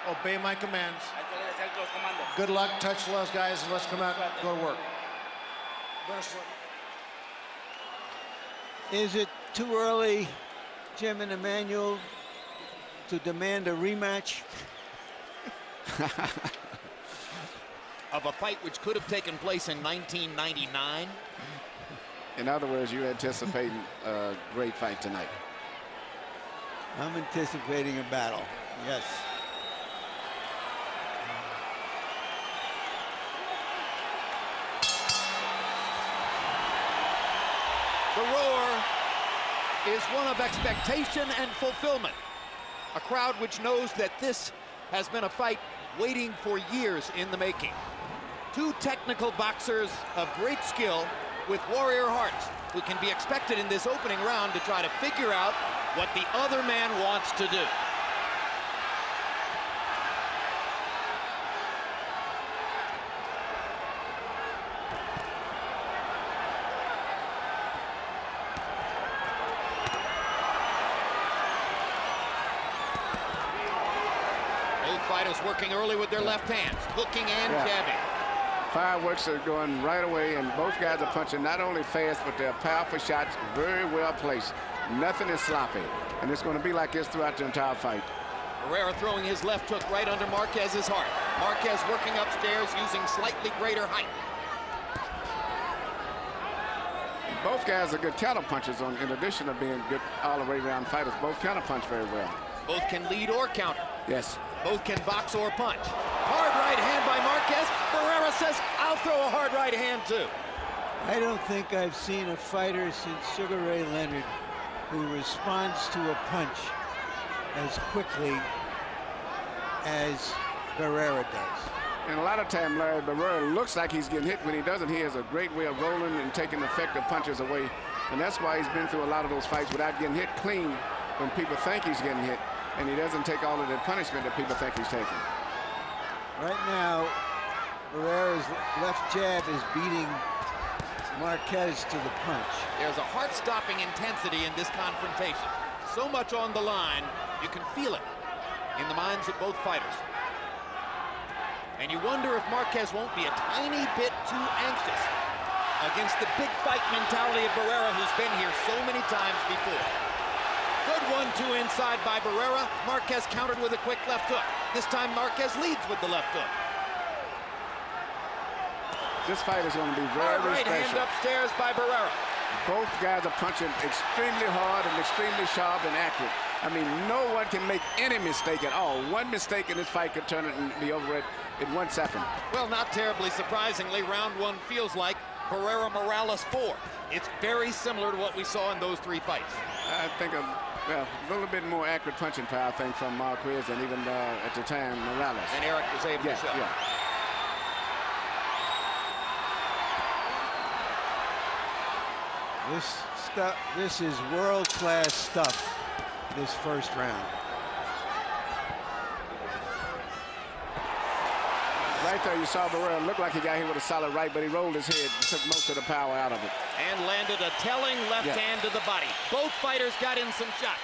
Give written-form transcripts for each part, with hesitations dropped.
Obey my commands. Good luck, touch those guys, and let's come out and go to work. Is it too early, Jim and Emmanuel, to demand a rematch? Of a fight which could have taken place in 1999. In other words, you're anticipating a great fight tonight. I'm anticipating a battle, yes. The roar is one of expectation and fulfillment. A crowd which knows that this has been a fight waiting for years in the making. Two technical boxers of great skill with warrior hearts who can be expected in this opening round to try to figure out what the other man wants to do. Both fighters working early with their left hands, hooking and jabbing. Fireworks are going right away, and both guys are punching not only fast, but they're powerful shots, very well placed. Nothing is sloppy, and it's going to be like this throughout the entire fight. Barrera throwing his left hook right under Marquez's heart. Marquez working upstairs using slightly greater height. Both guys are good counter punchers, in addition to being good all-the-way around fighters. Both counter punch very well. Both can lead or counter. Yes. Both can box or punch. Hard right hand by Marquez. Barrera says, I'll throw a hard right hand too. I don't think I've seen a fighter since Sugar Ray Leonard who responds to a punch as quickly as Barrera does. And a lot of time, Larry, Barrera looks like he's getting hit. When he doesn't, he has a great way of rolling and taking effective punches away. And that's why he's been through a lot of those fights without getting hit clean when people think he's getting hit. And he doesn't take all of the punishment that people think he's taking. Right now, Barrera's left jab is beating Marquez to the punch. There's a heart-stopping intensity in this confrontation. So much on the line, you can feel it in the minds of both fighters. And you wonder if Marquez won't be a tiny bit too anxious against the big fight mentality of Barrera, who's been here so many times before. Good 1-2 inside by Barrera. Marquez countered with a quick left hook. This time Marquez leads with the left hook. This fight is going to be very right special. Hand upstairs by Barrera. Both guys are punching extremely hard and extremely sharp and accurate. I mean, no one can make any mistake at all. One mistake in this fight could turn it and be over it in 1 second. Well, not terribly surprisingly, round one feels like Barrera Morales 4. It's very similar to what we saw in those three fights. I think a little bit more accurate punching power, I think, from Marquez and even at the time Morales. And Eric was able to show. This is world-class stuff, this first round. Right there, you saw Barrera look like he got hit with a solid right, but he rolled his head and took most of the power out of it. And landed a telling left hand to the body. Both fighters got in some shots.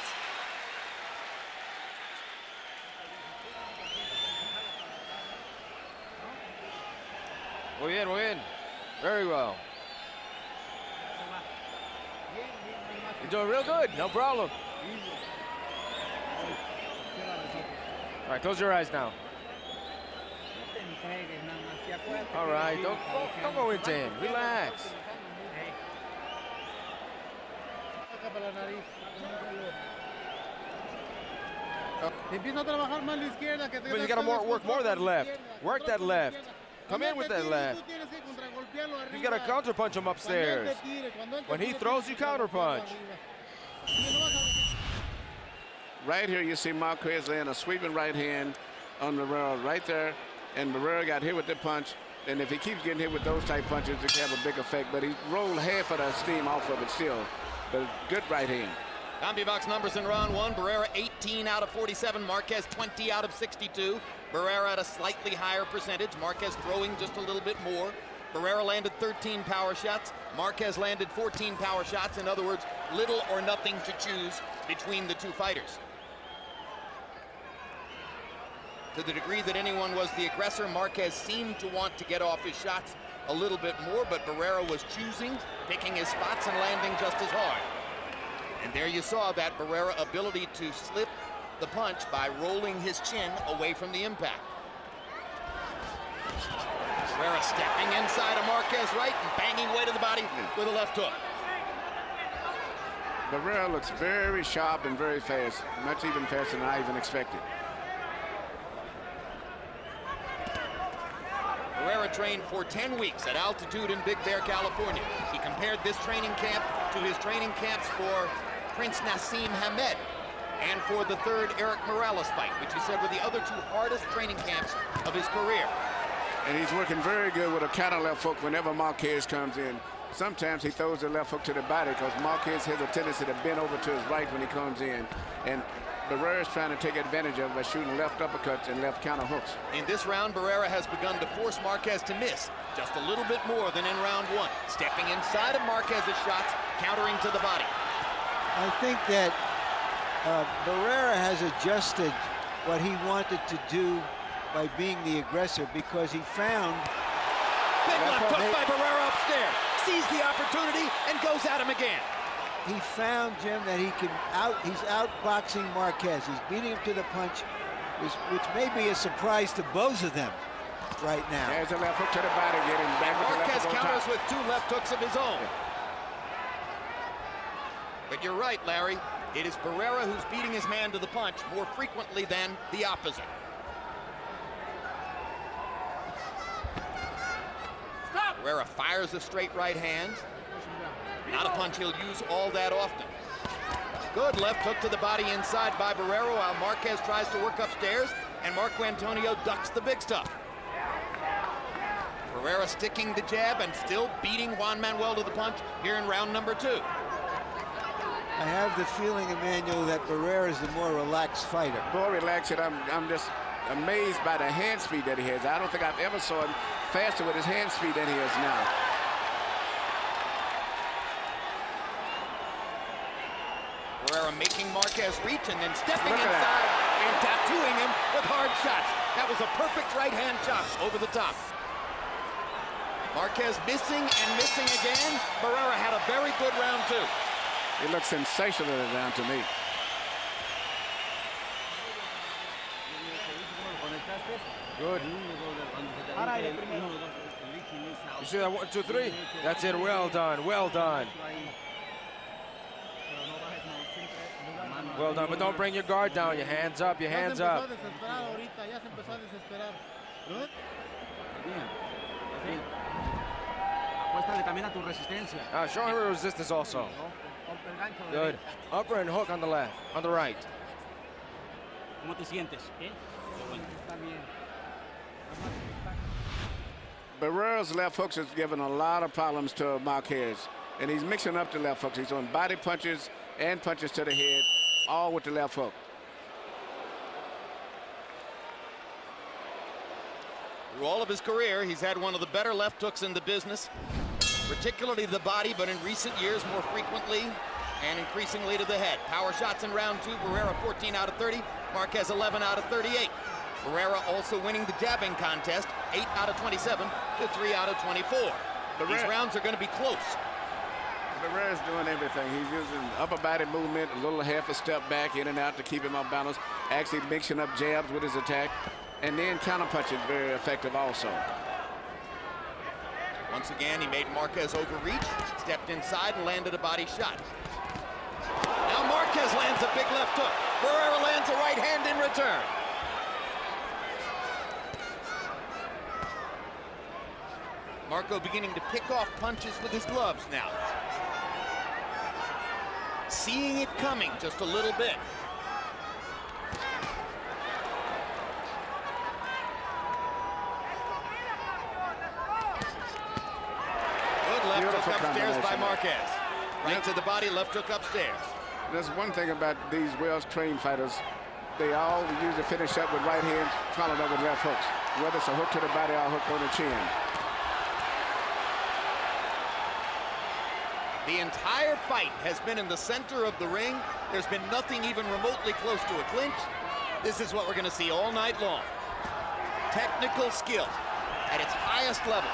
Muy bien, muy bien. Very well. You're doing real good, no problem. All right, close your eyes now. All right, don't go into him. Relax. But you gotta work more that left. Work that left. Come in with that left. You gotta counter punch him upstairs. When he throws, you counter punch. Right here, you see Marquez laying a sweeping right hand on Barrera right there, and Barrera got hit with the punch. And if he keeps getting hit with those type punches, it can have a big effect. But he rolled half of the steam off of it still. But good right hand. CompuBox numbers in round one. Barrera 18 out of 47. Marquez 20 out of 62. Barrera at a slightly higher percentage. Marquez throwing just a little bit more. Barrera landed 13 power shots. Marquez landed 14 power shots. In other words, little or nothing to choose between the two fighters. To the degree that anyone was the aggressor, Marquez seemed to want to get off his shots a little bit more, but Barrera was choosing, picking his spots and landing just as hard. And there you saw that Barrera ability to slip the punch by rolling his chin away from the impact. Barrera stepping inside of Marquez right and banging away to the body with a left hook. Barrera looks very sharp and very fast, much even faster than I even expected. Barrera trained for 10 weeks at altitude in Big Bear, California. He compared this training camp to his training camps for Prince Nassim Hamed and for the third Eric Morales fight, which he said were the other two hardest training camps of his career. And he's working very good with a counter left hook whenever Marquez comes in. Sometimes he throws the left hook to the body because Marquez has a tendency to bend over to his right when he comes in. And Barrera's trying to take advantage of it by shooting left uppercuts and left counter hooks. In this round, Barrera has begun to force Marquez to miss just a little bit more than in round one, stepping inside of Marquez's shots, countering to the body. I think that Barrera has adjusted what he wanted to do by being the aggressor, because he found... Big left hook by Barrera upstairs. Sees the opportunity and goes at him again. He found, Jim, that he's outboxing Marquez. He's beating him to the punch, which may be a surprise to both of them right now. There's a left hook to the body, getting back with the left Marquez hook on counters top. with two left hooks of his own. But you're right, Larry. It is Barrera who's beating his man to the punch more frequently than the opposite. Barrera fires a straight right hand. Not a punch he'll use all that often. Good left hook to the body inside by Barrera while Marquez tries to work upstairs, and Marco Antonio ducks the big stuff. Barrera sticking the jab and still beating Juan Manuel to the punch here in round number two. I have the feeling, Emmanuel, that Barrera is the more relaxed fighter. More relaxed, and I'm just amazed by the hand speed that he has. I don't think I've ever saw him faster with his hand speed than he is now. Barrera making Marquez reach and then stepping inside and tattooing him with hard shots. That was a perfect right hand chop over the top. Marquez missing and missing again. Barrera had a very good round two. He looks sensational in the round to me. Good. You see that 1, 2, 3? That's it. Well done. Well done. Well done. But don't bring your guard down. Your hands up. Your hands up. Show him resistance also. Good. Upper and hook on the left. On the right. Barrera's left hooks has given a lot of problems to Marquez, and he's mixing up the left hooks. He's throwing body punches and punches to the head, all with the left hook. Through all of his career, he's had one of the better left hooks in the business, particularly the body, but in recent years more frequently and increasingly to the head. Power shots in round two, Barrera 14 out of 30, Marquez 11 out of 38. Barrera also winning the jabbing contest, 8 out of 27 to 3 out of 24. These rounds are going to be close. Barrera's doing everything. He's using upper body movement, a little half a step back, in and out to keep him off balance, actually mixing up jabs with his attack, and then counter punching very effective also. Once again, he made Marquez overreach, stepped inside and landed a body shot. Now Marquez lands a big left hook. Barrera lands a right hand in return. Marco beginning to pick off punches with his gloves now. Seeing it coming just a little bit. Good left hook upstairs by Marquez. Right to the body, left hook upstairs. There's one thing about these well-trained fighters. They all usually finish up with right hands, followed up with left hooks. Whether it's a hook to the body or a hook on the chin. The entire fight has been in the center of the ring. There's been nothing even remotely close to a clinch. This is what we're going to see all night long. Technical skill at its highest level.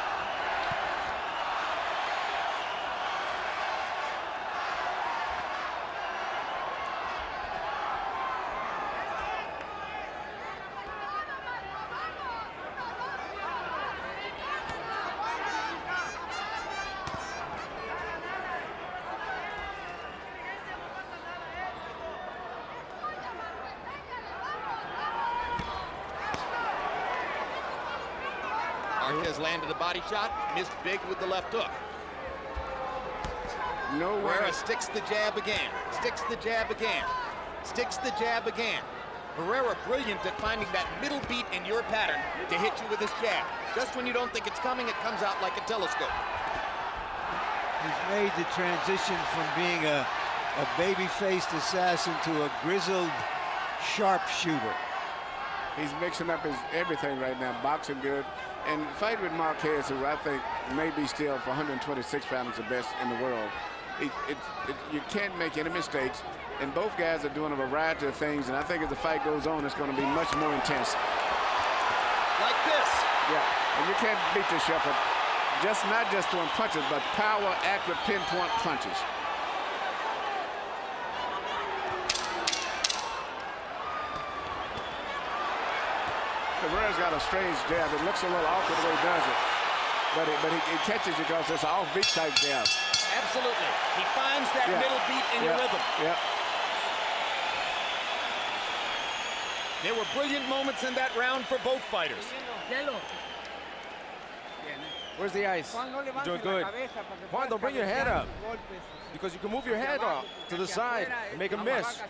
Marquez landed a body shot, missed big with the left hook. Barrera sticks the jab again, sticks the jab again, sticks the jab again. Barrera brilliant at finding that middle beat in your pattern to hit you with his jab. Just when you don't think it's coming, it comes out like a telescope. He's made the transition from being a baby-faced assassin to a grizzled sharpshooter. He's mixing up his everything right now, boxing good. And fight with Marquez, who I think may be still for 126 pounds the best in the world. You can't make any mistakes, and both guys are doing a variety of things, and I think as the fight goes on, it's going to be much more intense. Like this. Yeah, and you can't beat the shuffle, not just throwing punches, but power, accurate, pinpoint punches. Barrera's got a strange jab. It looks a little awkward the way he does it. But he catches you because it's an off-beat type jab. Absolutely. He finds that middle beat in your rhythm. Yeah. There were brilliant moments in that round for both fighters. Where's the ice? You're doing good. Juan, don't bring your head up. Because you can move your head off to the side and make a miss.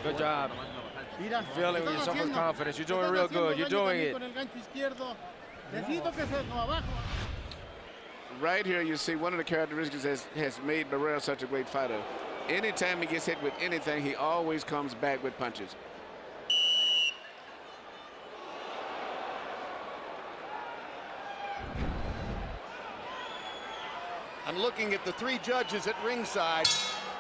Good job. Feeling with yourself with confidence. You're doing real good. You're doing it. Right here, you see one of the characteristics has made Barrera such a great fighter. Anytime he gets hit with anything, he always comes back with punches. I'm looking at the three judges at ringside.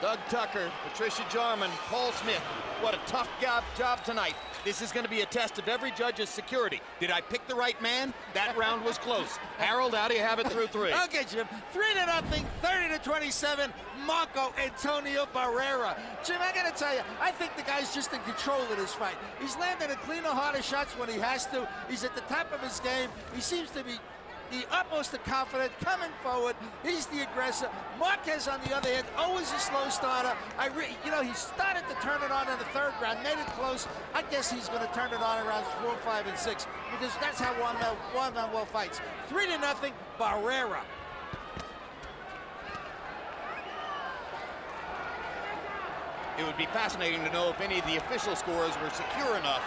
Doug Tucker, Patricia Jarman, Paul Smith. What a tough job tonight. This is going to be a test of every judge's security. Did I pick the right man? That round was close. Harold, how do you have it through three? Okay, Jim. 3-0, 30-27, Marco Антонио Баррера. Jim, I got to tell you, I think the guy's just in control of this fight. He's landing a cleaner, harder shots when he has to. He's at the top of his game. He seems to be the utmost of confidence, coming forward. He's the aggressor. Marquez, on the other hand, always a slow starter. He started to turn it on in the third round, made it close. I guess he's going to turn it on in rounds 4, 5, and 6 because that's how Juan Manuel fights. 3-0, Barrera. It would be fascinating to know if any of the official scorers were secure enough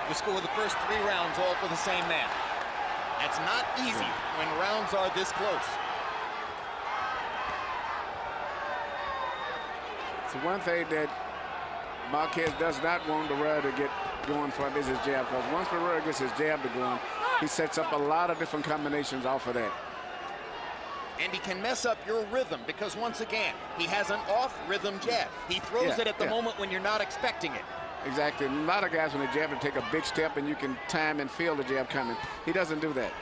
to score the first 3 rounds all for the same man. That's not easy when rounds are this close. So one thing that Marquez does not want Barrera to get going for him is his jab, because once Barrera gets his jab to going, he sets up a lot of different combinations off of that. And he can mess up your rhythm because, once again, he has an off-rhythm jab. He throws it at the moment when you're not expecting it. Exactly. A lot of guys, when they jab, take a big step and you can time and feel the jab coming. He doesn't do that.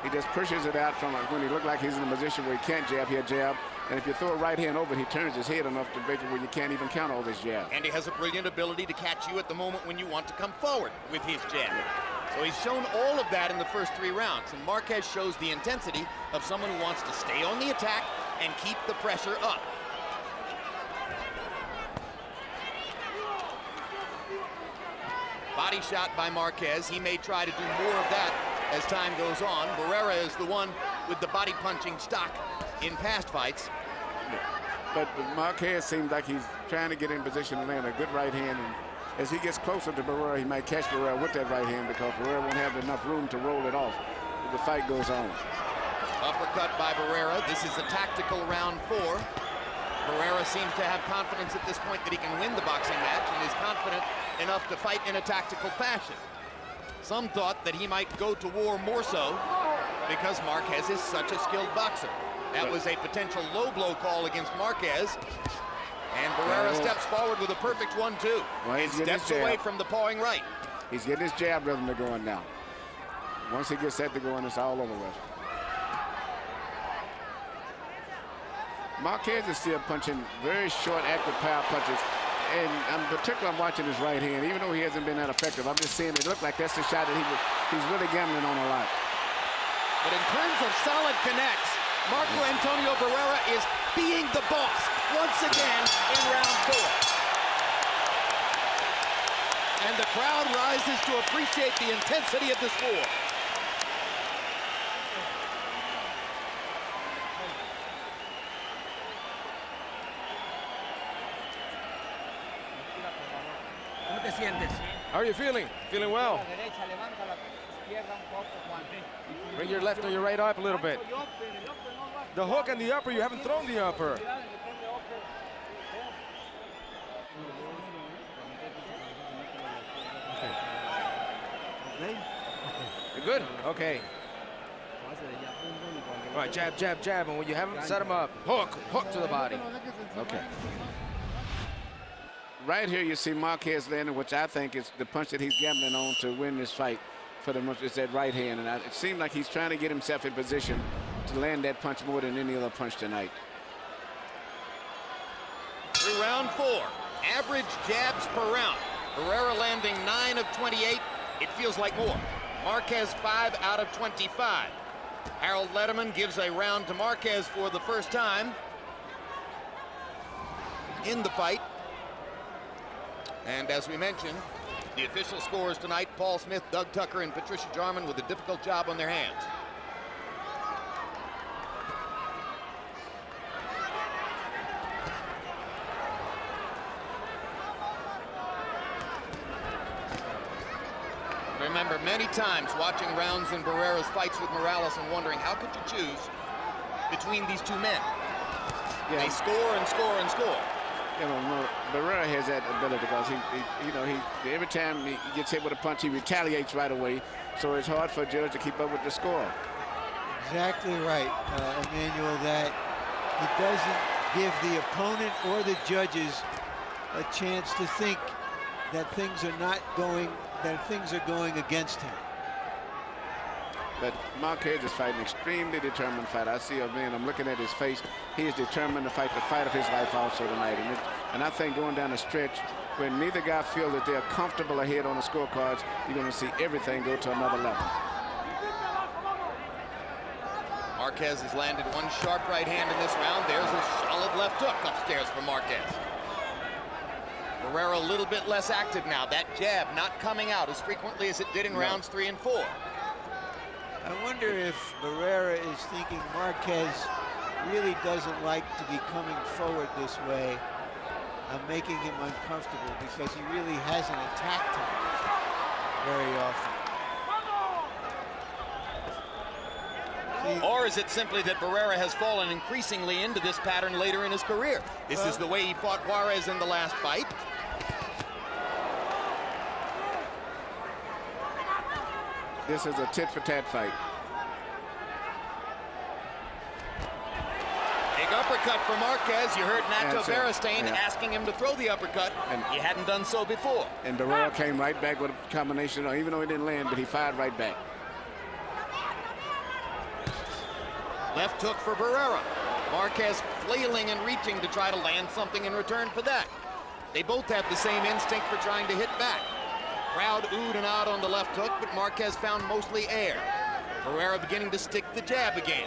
He just pushes it out from when he looks like he's in a position where he can't jab, he'll jab. And if you throw a right hand over, he turns his head enough to make it where you can't even count all this jab. And he has a brilliant ability to catch you at the moment when you want to come forward with his jab. So he's shown all of that in the first 3 rounds. And Marquez shows the intensity of someone who wants to stay on the attack and keep the pressure up. Body shot by Marquez. He may try to do more of that as time goes on. Barrera is the one with the body punching stock in past fights. But Marquez seems like he's trying to get in position to land a good right hand. And as he gets closer to Barrera, he might catch Barrera with that right hand because Barrera won't have enough room to roll it off as the fight goes on. Uppercut by Barrera. This is a tactical round 4. Barrera seems to have confidence at this point that he can win the boxing match and is confident enough to fight in a tactical fashion. Some thought that he might go to war more so because Marquez is such a skilled boxer. That was a potential low blow call against Marquez. And Barrera steps forward with a perfect 1-2. Well, and steps away from the pawing right. He's getting his jab rhythm to going now. Once he gets that to going, it's all over with. Marquez is still punching very short, active power punches. And I'm particularly watching his right hand. Even though he hasn't been that effective, I'm just seeing it look like that's the shot that he's really gambling on a lot. But in terms of solid connects, Marco Антонио Баррера is being the boss once again in round 4. And the crowd rises to appreciate the intensity of this war. How are you feeling? Feeling well? Bring your left or your right up a little bit. The hook and the upper, you haven't thrown the upper. You're good? Okay. All right, jab, jab, jab, and when you have him, set him up. Hook, hook to the body. Okay. Right here, you see Marquez landing, which I think is the punch that he's gambling on to win this fight for the most. It's that right hand, and it seemed like he's trying to get himself in position to land that punch more than any other punch tonight. Through round 4, average jabs per round. Barrera landing 9 of 28. It feels like more. Marquez 5 out of 25. Harold Letterman gives a round to Marquez for the first time in the fight. And as we mentioned, the official scores tonight, Paul Smith, Doug Tucker, and Patricia Jarman with a difficult job on their hands. Remember many times watching rounds in Barrera's fights with Morales and wondering how could you choose between these two men? Yeah. They score and score and score. You know, Barrera has that ability because he every time he gets hit with a punch, he retaliates right away. So it's hard for a judge to keep up with the score. Exactly right, Emmanuel, that he doesn't give the opponent or the judges a chance to think that things are going against him. But Marquez is fighting an extremely determined fight. I see a man, I'm looking at his face. He is determined to fight the fight of his life also tonight. And I think going down the stretch, when neither guy feels that they're comfortable ahead on the scorecards, you're going to see everything go to another level. Marquez has landed one sharp right hand in this round. There's a solid left hook upstairs for Marquez. Barrera a little bit less active now. That jab not coming out as frequently as it did in rounds 3 and 4. I wonder if Barrera is thinking Marquez really doesn't like to be coming forward this way. I'm making him uncomfortable because he really hasn't attacked him very often. Or is it simply that Barrera has fallen increasingly into this pattern later in his career? This is the way he fought Juarez in the last fight. This is a tit-for-tat fight. Big uppercut for Marquez. You heard Nacho Beristain asking him to throw the uppercut. And he hadn't done so before. And Barrera came right back with a combination, even though he didn't land, but he fired right back. Left hook for Barrera. Marquez flailing and reaching to try to land something in return for that. They both have the same instinct for trying to hit back. Crowd oohed and out on the left hook, but Marquez found mostly air. Barrera beginning to stick the jab again.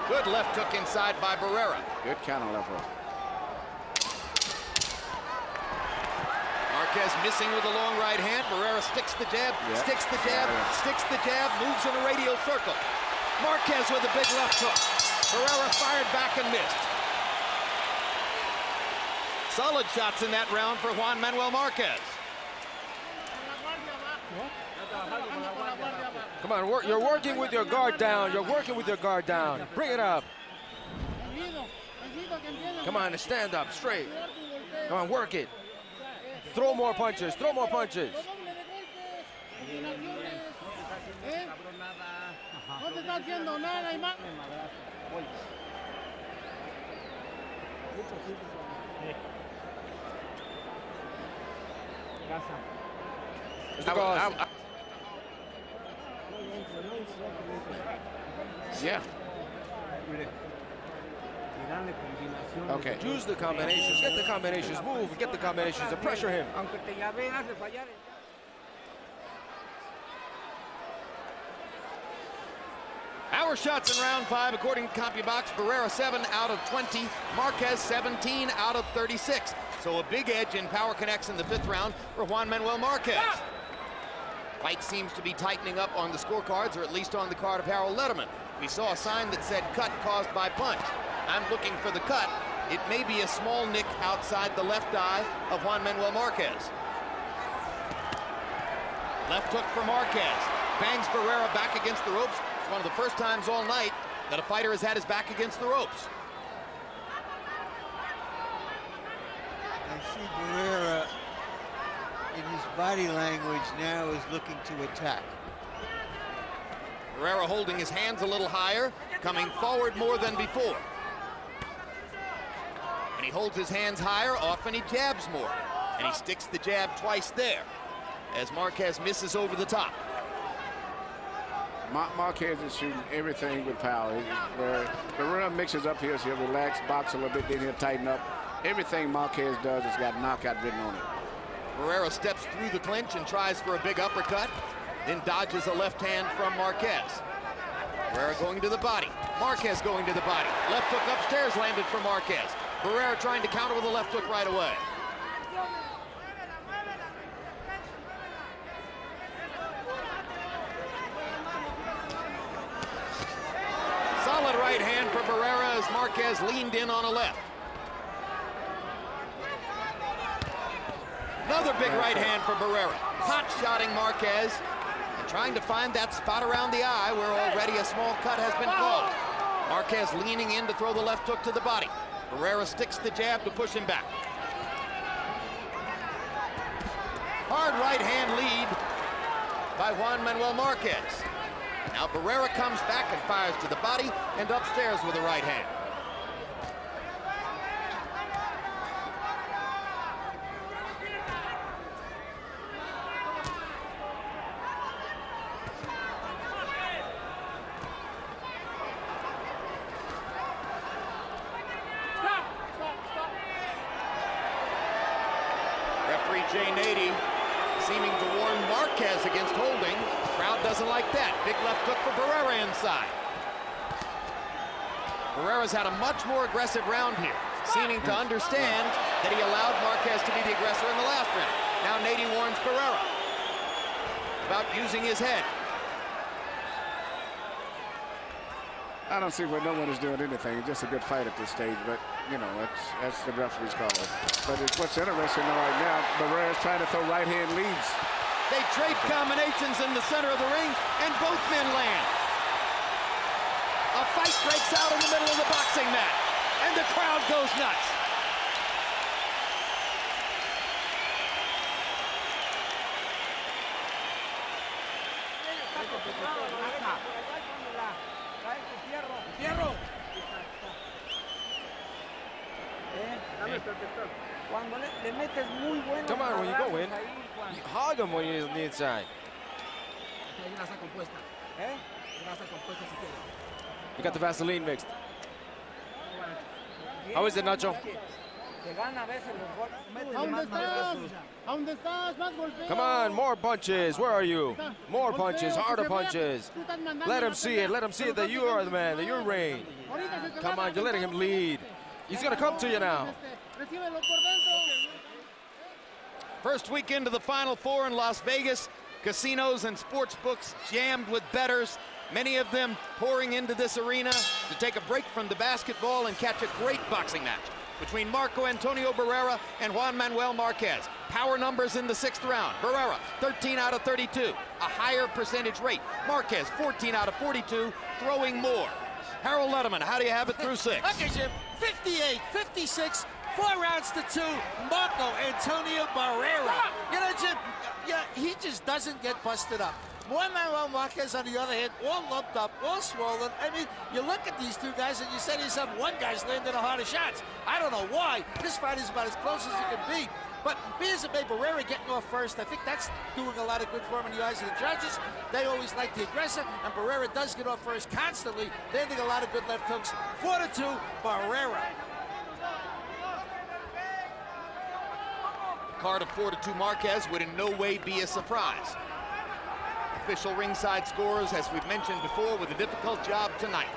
Good left hook inside by Barrera. Good counter left hook. Marquez missing with a long right hand. Barrera sticks the jab, sticks the jab, sticks the jab, moves in a radial circle. Marquez with a big left hook. Barrera fired back and missed. Solid shots in that round for Juan Manuel Marquez. Come on, you're working with your guard down. You're working with your guard down. Bring it up. Come on, stand up straight. Come on, work it. Throw more punches. Throw more punches. Yeah. Okay. Use the combinations. Get the combinations. Move and get the combinations and pressure him. Our shots in round 5, according to CompuBox, Barrera 7 out of 20, Marquez 17 out of 36. So a big edge in power connects in the 5th round for Juan Manuel Marquez. Fight seems to be tightening up on the scorecards, or at least on the card of Harold Letterman. We saw a sign that said cut caused by punch. I'm looking for the cut. It may be a small nick outside the left eye of Juan Manuel Marquez. Left hook for Marquez. Bangs Barrera back against the ropes. It's one of the first times all night that a fighter has had his back against the ropes. I see Barrera in his body language now is looking to attack. Barrera holding his hands a little higher, coming forward more than before. When he holds his hands higher, often he jabs more. And he sticks the jab twice there, as Marquez misses over the top. Marquez is shooting everything with power. Where Barrera mixes up here, so he'll relax, box a little bit, then he'll tighten up. Everything Marquez does has got knockout written on it. Barrera steps through the clinch and tries for a big uppercut, then dodges a left hand from Marquez. Barrera going to the body. Marquez going to the body. Left hook upstairs landed for Marquez. Barrera trying to counter with a left hook right away. Solid right hand for Barrera as Marquez leaned in on a left. Another big right hand for Barrera. Hot-shotting Marquez and trying to find that spot around the eye where already a small cut has been called. Marquez leaning in to throw the left hook to the body. Barrera sticks the jab to push him back. Hard right hand lead by Juan Manuel Marquez. Now Barrera comes back and fires to the body and upstairs with a right hand. Seeming to warn Marquez against holding. Crowd doesn't like that. Big left hook for Barrera inside. Barrera's had a much more aggressive round here, seeming to understand that he allowed Marquez to be the aggressor in the last round. Now Nady warns Barrera about using his head. I don't see where no one is doing anything. It's just a good fight at this stage, but, you know, that's the referee's call. But what's interesting right now, Barrera's trying to throw right-hand leads. They trade combinations in the center of the ring, and both men land. A fight breaks out in the middle of the boxing match, and the crowd goes nuts. Come on, when you go in, you hog him when you're on the inside. You got the Vaseline mixed. How is it, Nacho? Come on, more punches. Where are you? More punches, harder punches. Let him see it. Let him see it that you are the man, that you're reign. Come on, you're letting him lead. He's going to come to you now. First week into the Final Four in Las Vegas, casinos and sports books jammed with bettors, many of them pouring into this arena to take a break from the basketball and catch a great boxing match between Marco Антонио Баррера and Juan Manuel Marquez. Power numbers in the 6th round. Barrera, 13 out of 32, a higher percentage rate. Marquez, 14 out of 42, throwing more. Harold Letterman, how do you have it through 6? Look at you, 58, 56, 4 rounds to 2, Marco Антонио Баррера. You know, Jim, yeah, he just doesn't get busted up. Juan Manuel Marquez, on the other hand, all lumped up, all swollen. I mean, you look at these two guys and you say to yourself, one guy's landing the hardest shots. I don't know why. This fight is about as close as it can be. But be as it may, Barrera getting off first, I think that's doing a lot of good for him in the eyes of the judges. They always like the aggressor, and Barrera does get off first constantly, landing a lot of good left hooks. 4-2, Barrera. Card of 4-2 Marquez would in no way be a surprise. Official ringside scores, as we've mentioned before, with a difficult job tonight.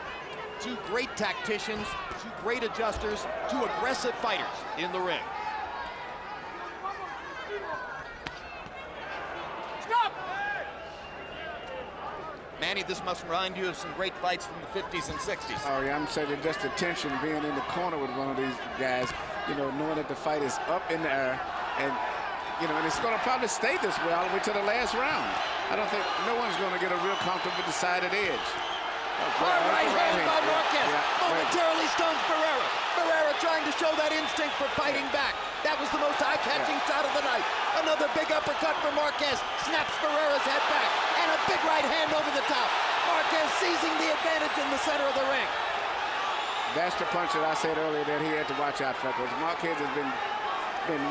2 great tacticians, 2 great adjusters, 2 aggressive fighters in the ring. Stop! Manny, this must remind you of some great fights from the 50s and 60s. Oh, yeah, I'm saying just the tension being in the corner with one of these guys, you know, knowing that the fight is up in the air, and, you know, and it's going to probably stay this way all the way to the last round. I don't think no one's going to get a real comfortable decided edge. Hard right hand by Marquez. Momentarily stuns Barrera. Barrera trying to show that instinct for fighting back. That was the most eye-catching shot of the night. Another big uppercut for Marquez. Snaps Barrera's head back. And a big right hand over the top. Marquez seizing the advantage in the center of the ring. That's the punch that I said earlier that he had to watch out for, because Marquez has been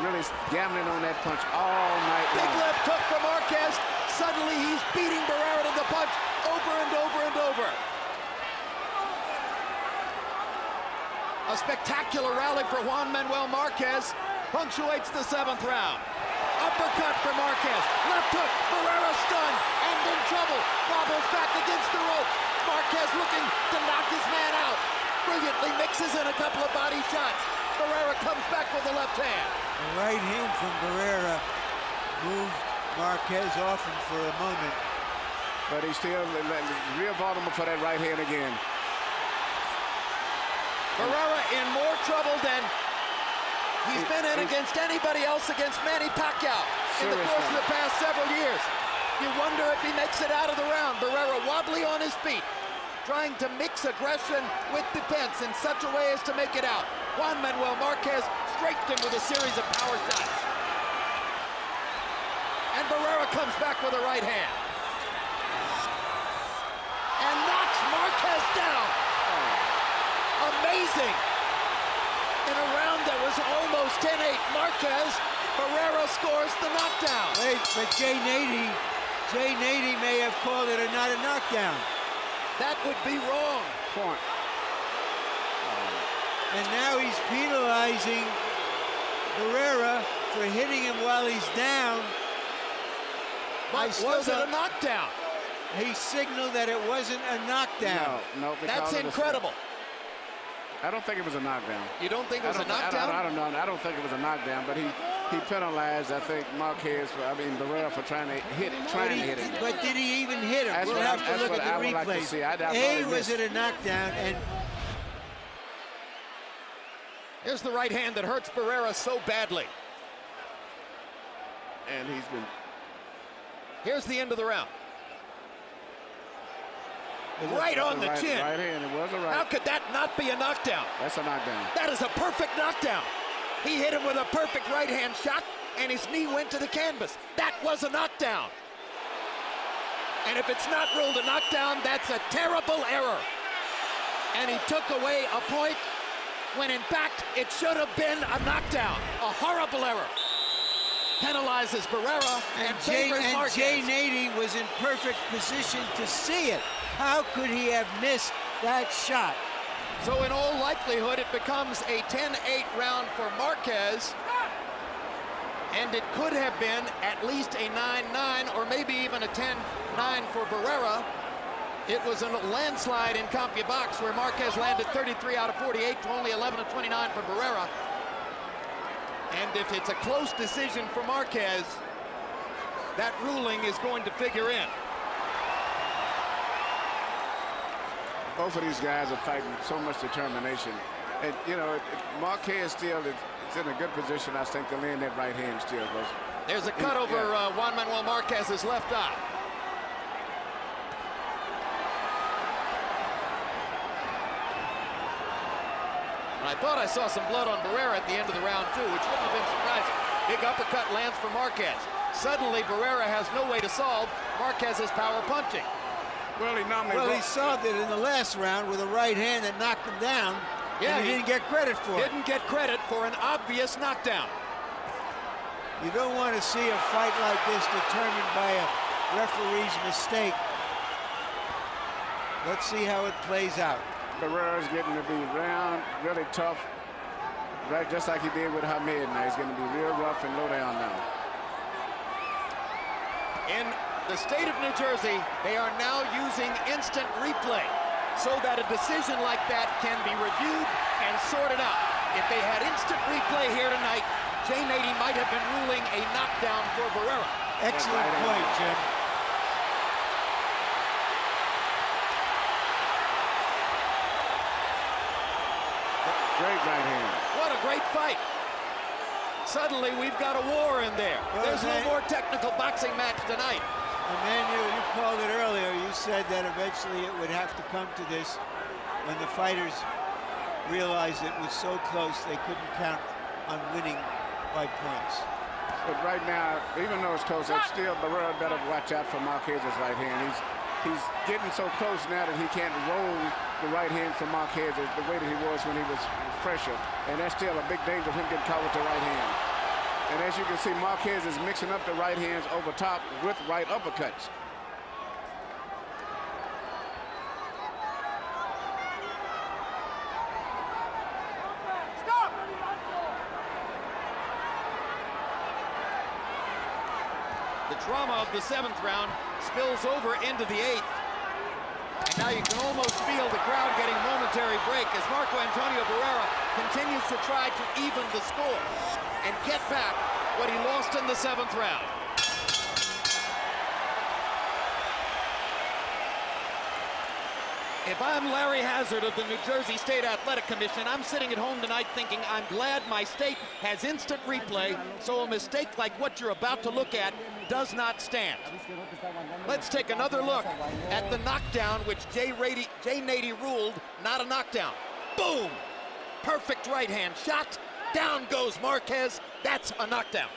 really gambling on that punch all night long. Big left hook from Marquez. Suddenly he's beating Barrera to the punch over and over and over. A spectacular rally for Juan Manuel Marquez punctuates the 7th round. Uppercut for Marquez. Left hook. Barrera stunned and in trouble. Wobbles back against the rope. Marquez looking to knock his man out. Brilliantly mixes in a couple of body shots. Barrera comes back with the left hand. The right hand from Barrera moved Marquez off him for a moment. But he's still real vulnerable for that right hand again. Barrera in more trouble than he's been in against anybody else against Manny Pacquiao in the course of the past several years. You wonder if he makes it out of the round. Barrera wobbly on his feet, trying to mix aggression with defense in such a way as to make it out. Juan Manuel Marquez strafed him with a series of power shots. And Barrera comes back with a right hand. And knocks Marquez down. Amazing. In a round that was almost 10-8, Marquez, Barrera scores the knockdown. Wait, but Jay Nady may have called it not a knockdown. That would be wrong. Point. And now he's penalizing Barrera for hitting him while he's down. But was it a knockdown? He signaled that it wasn't a knockdown. No, that's incredible. I don't think it was a knockdown. You don't think it was a knockdown? I don't know. I don't think it was a knockdown, but he penalized, I think, Barrera for trying to hit him. But did he even hit him? We'll have to look at the replay. Was it a knockdown? And here's the right hand that hurts Barrera so badly. And he's been... Here's the end of the round. Right on the chin. Right hand, it was a right. How could that not be a knockdown? That's a knockdown. That is a perfect knockdown. He hit him with a perfect right hand shot, and his knee went to the canvas. That was a knockdown. And if it's not ruled a knockdown, that's a terrible error. And he took away a point when, in fact, it should have been a knockdown. A horrible error. Penalizes Barrera and favors Marquez. Jay Nady was in perfect position to see it. How could he have missed that shot? So in all likelihood, it becomes a 10-8 round for Marquez. And it could have been at least a 9-9 or maybe even a 10-9 for Barrera. It was a landslide in CompuBox where Marquez landed 33 out of 48 to only 11 of 29 for Barrera. And if it's a close decision for Marquez, that ruling is going to figure in. Both of these guys are fighting with so much determination. And, you know, Marquez still is in a good position, I think, to land that right hand still. There's a cut over Juan Manuel Marquez's left eye. And I thought I saw some blood on Barrera at the end of the round, too, which wouldn't have been surprising. Big uppercut lands for Marquez. Suddenly, Barrera has no way to solve Marquez's power punching. Well, he solved it in the last round with a right hand that knocked him down. Yeah, and he didn't get credit for it. Didn't get credit for an obvious knockdown. You don't want to see a fight like this determined by a referee's mistake. Let's see how it plays out. Barrera's getting to be round, really tough, right, just like he did with Hamed. Now he's going to be real rough and low down now. In the state of New Jersey, they are now using instant replay so that a decision like that can be reviewed and sorted out. If they had instant replay here tonight, Jay Nady might have been ruling a knockdown for Barrera. Excellent point, Jim. Great right hand. What a great fight. Suddenly, we've got a war in there. Well, there's no more technical boxing match tonight. Emmanuel, you called it earlier. You said that eventually it would have to come to this when the fighters realized it was so close they couldn't count on winning by points. But right now, even though it's close, it's still Barrera better watch out for Marquez's right hand. He's getting so close now that he can't roll the right hand from Marquez the way that he was when he was fresher. And that's still a big danger of him getting caught with the right hand. And as you can see, Marquez is mixing up the right hands over top with right uppercuts. Stop! The drama of the 7th round spills over into the 8th. And now you can almost feel the crowd getting momentary break as Marco Antonio Barrera continues to try to even the score and get back what he lost in the 7th round. If I'm Larry Hazard of the New Jersey State Athletic Commission, I'm sitting at home tonight thinking I'm glad my state has instant replay, so a mistake like what you're about to look at does not stand. Let's take another look at the knockdown, which Jay Nady ruled not a knockdown. Boom! Perfect right hand shot. Down goes Marquez. That's a knockdown.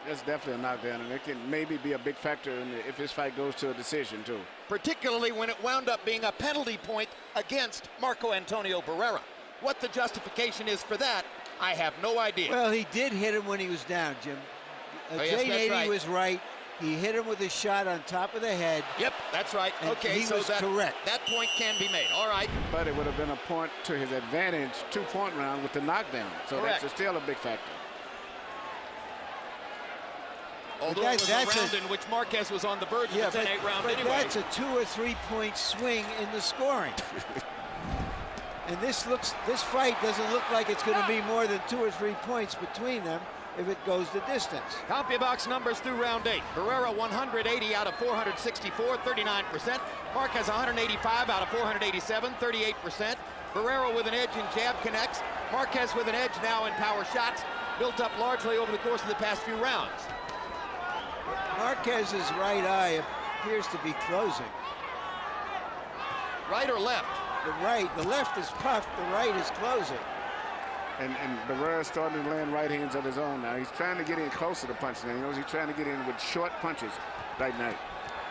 That's definitely a knockdown, and it can maybe be a big factor if this fight goes to a decision, too. Particularly when it wound up being a penalty point against Marco Antonio Barrera. What the justification is for that, I have no idea. Well, he did hit him when he was down, Jim. Yes, Jay Nady was right. He hit him with a shot on top of the head. Yep, that's right. Okay, so correct. That point can be made. All right. But it would have been a point to his advantage, 2-point round with the knockdown. So correct. That's still a big factor. Although it was a round in which Marquez was on the verge of the 10-8 round anyway. That's a 2 or 3 point swing in the scoring. And this fight doesn't look like it's going to be more than 2 or 3 points between them if it goes the distance. CompuBox numbers through round 8. Barrera 180 out of 464, 39%. Marquez 185 out of 487, 38%. Barrera with an edge in jab connects. Marquez with an edge now in power shots, built up largely over the course of the past few rounds. Marquez's right eye appears to be closing. Right or left? The right. The left is puffed. The right is closing. And Barrera's starting to land right hands of his own now. He's trying to get in closer to punch now. He knows he's trying to get in with short punches right now.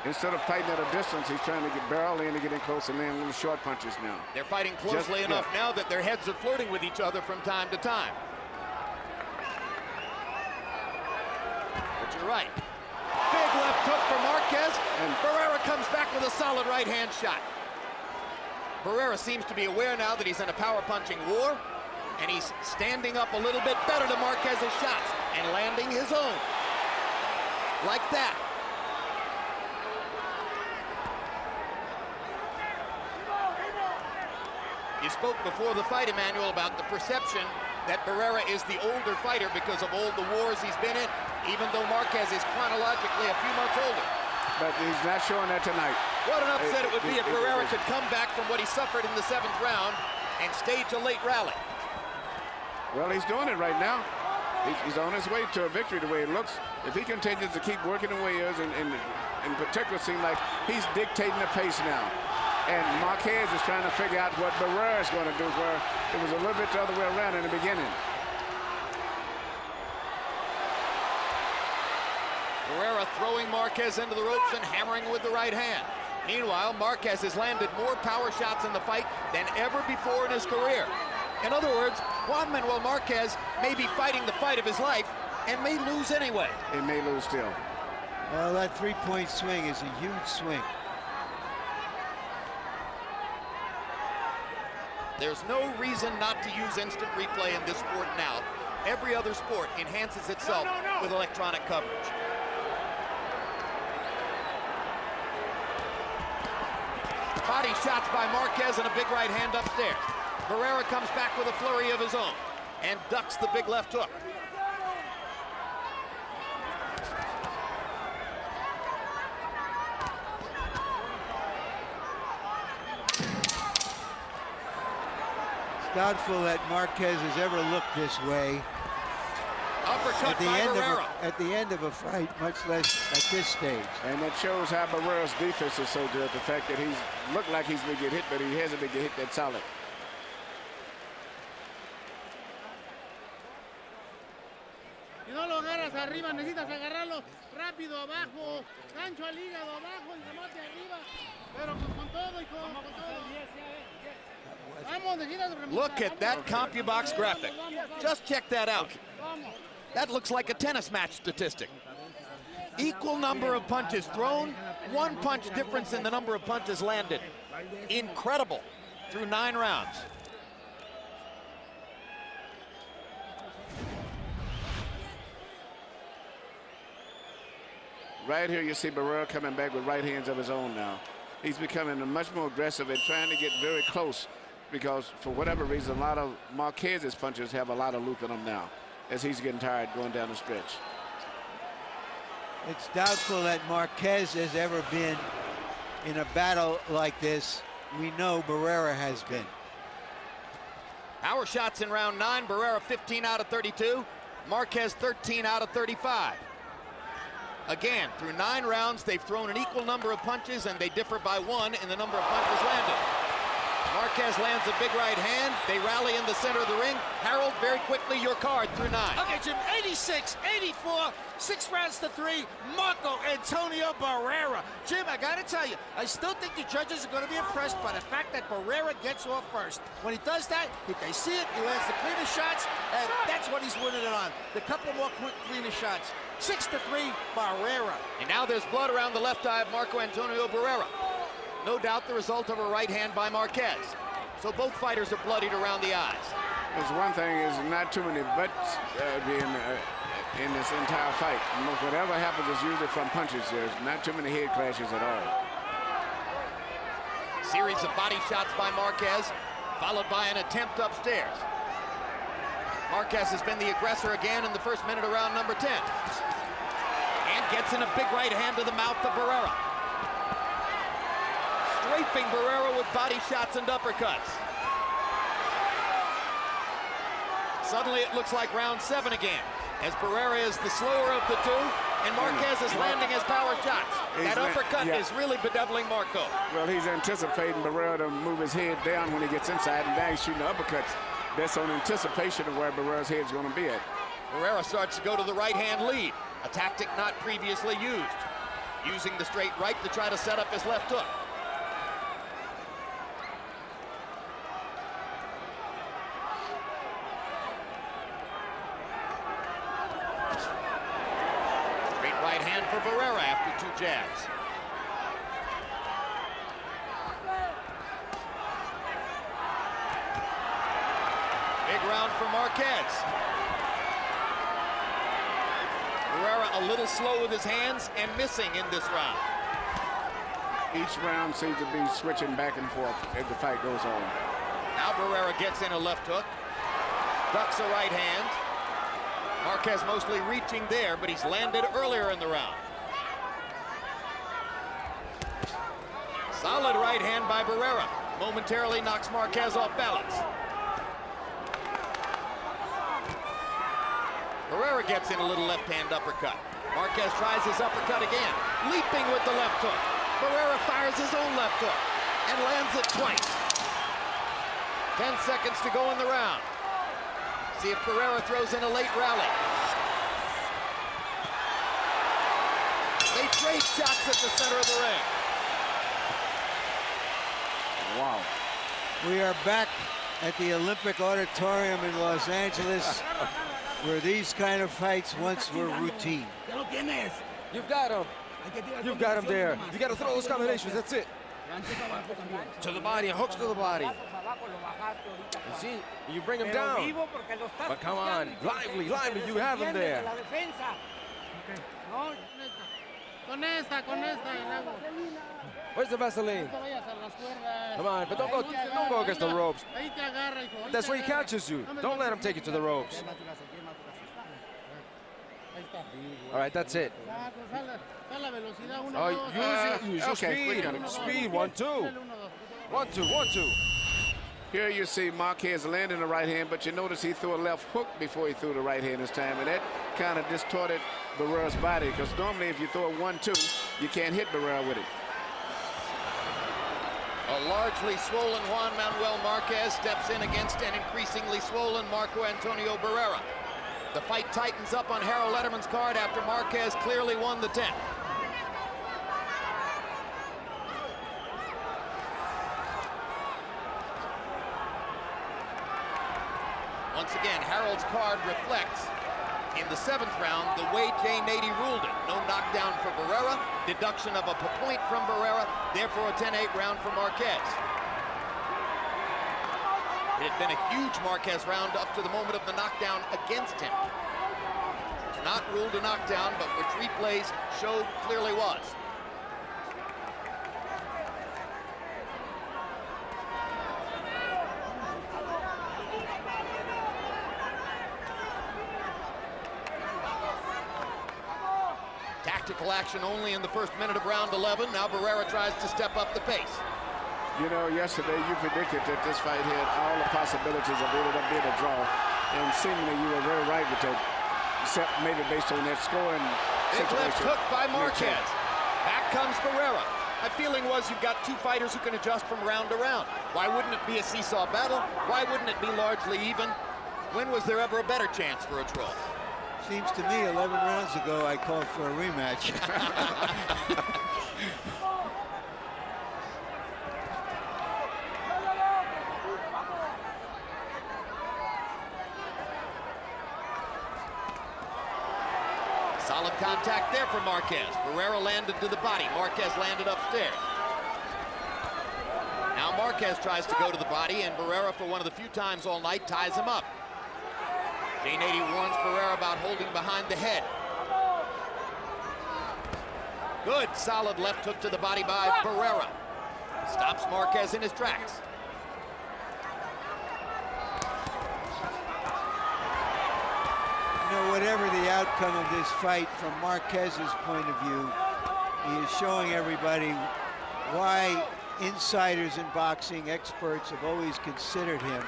Instead of fighting at a distance, he's trying to barrel in to get in close and land little short punches now. They're fighting closely enough now that their heads are flirting with each other from time to time. But you're right. Big left hook for Marquez, and Barrera comes back with a solid right hand shot. Barrera seems to be aware now that he's in a power punching war, and he's standing up a little bit better to Marquez's shots and landing his own. Like that. You spoke before the fight, Emmanuel, about the perception that Barrera is the older fighter because of all the wars he's been in, even though Marquez is chronologically a few months older. But he's not showing that tonight. What an upset it would be if Barrera could come back from what he suffered in the 7th round and stage a late rally. Well, he's doing it right now. He's on his way to a victory the way it looks. If he continues to keep working the way he is, and in particular, seem like he's dictating the pace now. And Marquez is trying to figure out what Barrera is going to do, where it was a little bit the other way around in the beginning. Barrera throwing Marquez into the ropes and hammering with the right hand. Meanwhile, Marquez has landed more power shots in the fight than ever before in his career. In other words, Juan Manuel Marquez may be fighting the fight of his life and may lose anyway. He may lose still. Well, that three-point swing is a huge swing. There's no reason not to use instant replay in this sport now. Every other sport enhances itself with electronic coverage. Body shots by Marquez and a big right hand upstairs. Barrera comes back with a flurry of his own and ducks the big left hook. It's doubtful that Marquez has ever looked this way. Uppercut by Barrera. At the end of a fight, much less at this stage. And that shows how Barrera's defense is so good. The fact that he's looked like he's been getting hit, but he hasn't been getting hit that solid. Si no lo agarras arriba, necesitas agarrarlo rápido abajo, gancho al hígado abajo, el remate arriba, pero con todo y con todo. Look at that CompuBox graphic. Just check that out. That looks like a tennis match statistic. Equal number of punches thrown, one punch difference in the number of punches landed. Incredible through 9 rounds. Right here, you see Barrera coming back with right hands of his own now. He's becoming much more aggressive and trying to get very close because, for whatever reason, a lot of Marquez's punches have a lot of loop in them now as he's getting tired going down the stretch. It's doubtful that Marquez has ever been in a battle like this. We know Barrera has been. Power shots in round 9. Barrera 15 out of 32. Marquez 13 out of 35. Again, through 9 rounds, they've thrown an equal number of punches, and they differ by 1 in the number of punches landed. Marquez lands a big right hand. They rally in the center of the ring. Harold, very quickly, your card through 9. Okay, Jim, 86, 84, 6 rounds to 3, Marco Антонио Баррера. Jim, I gotta tell you, I still think the judges are gonna be impressed by the fact that Barrera gets off first. When he does that, if they see it, he lands the cleanest shots, and that's what he's winning it on. The couple more quick, cleaner shots. 6-3, Barrera. And now there's blood around the left eye of Marco Антонио Баррера. No doubt the result of a right hand by Marquez. So both fighters are bloodied around the eyes. There's one thing is not too many butts in this entire fight. Whatever happens is usually from punches. There's not too many head clashes at all. Series of body shots by Marquez, followed by an attempt upstairs. Marquez has been the aggressor again in the first minute of round number 10. And gets in a big right hand to the mouth of Barrera. Strafing Barrera with body shots and uppercuts. Suddenly it looks like round 7 again, as Barrera is the slower of the two, and Marquez is landing his power shots. That uppercut is really bedeviling Marco. Well, he's anticipating Barrera to move his head down when he gets inside, and now he's shooting uppercuts. That's on anticipation of where Barrera's head's going to be at. Barrera starts to go to the right-hand lead, a tactic not previously used, using the straight right to try to set up his left hook. Straight right hand for Barrera after 2 jabs. Big round for Marquez. Barrera a little slow with his hands and missing in this round. Each round seems to be switching back and forth as the fight goes on. Now Barrera gets in a left hook, ducks a right hand. Marquez mostly reaching there, but he's landed earlier in the round. Solid right hand by Barrera. Momentarily knocks Marquez off balance. Barrera gets in a little left-hand uppercut. Marquez tries his uppercut again, leaping with the left hook. Barrera fires his own left hook. and lands it twice. 10 seconds to go in the round. See if Barrera throws in a late rally. They trade shots at the center of the ring. Wow. We are back at the Olympic Auditorium in Los Angeles, where these kind of fights once were routine. You've got him. You've got him there. You got to throw those combinations. That's it. To the body, hooks to the body. You see, you bring him down. But come on, lively, lively. You have him there. Where's the Vaseline? Come on, but don't go against the ropes. That's where he catches you. Don't let him take you to the ropes. All right, that's it. Oh, use your speed. Speed, 1-2. 1-2, 1-2. Here you see Marquez landing the right hand, but you notice he threw a left hook before he threw the right hand this time, and that kind of distorted Barrera's body, because normally if you throw a 1-2, you can't hit Barrera with it. A largely swollen Juan Manuel Marquez steps in against an increasingly swollen Marco Антонио Баррера. The fight tightens up on Harold Letterman's card after Marquez clearly won the 10th. Once again, Harold's card reflects, in the 7th round, the way Jay Nady ruled it. No knockdown for Barrera, deduction of a point from Barrera, therefore a 10-8 round for Marquez. It had been a huge Marquez round up to the moment of the knockdown against him. It's not ruled a knockdown, but which replays showed clearly was. Tactical action only in the first minute of round 11. Now Barrera tries to step up the pace. You know, yesterday you predicted that this fight had all the possibilities of ended up being a draw, and seemingly you were very right with that, except maybe based on that scoring Big situation. left hook by Marquez. Back comes Barrera. My feeling was you've got two fighters who can adjust from round to round. Why wouldn't it be a seesaw battle? Why wouldn't it be largely even? When was there ever a better chance for a draw? Seems to me 11 rounds ago I called for a rematch. Solid contact there for Marquez. Barrera landed to the body. Marquez landed upstairs. Now Marquez tries to go to the body, and Barrera, for one of the few times all night, ties him up. Jay Nady warns Barrera about holding behind the head. Good, solid left hook to the body by Barrera. Stops Marquez in his tracks. You know, whatever the outcome of this fight, from Marquez's point of view, he is showing everybody why insiders in boxing, experts, have always considered him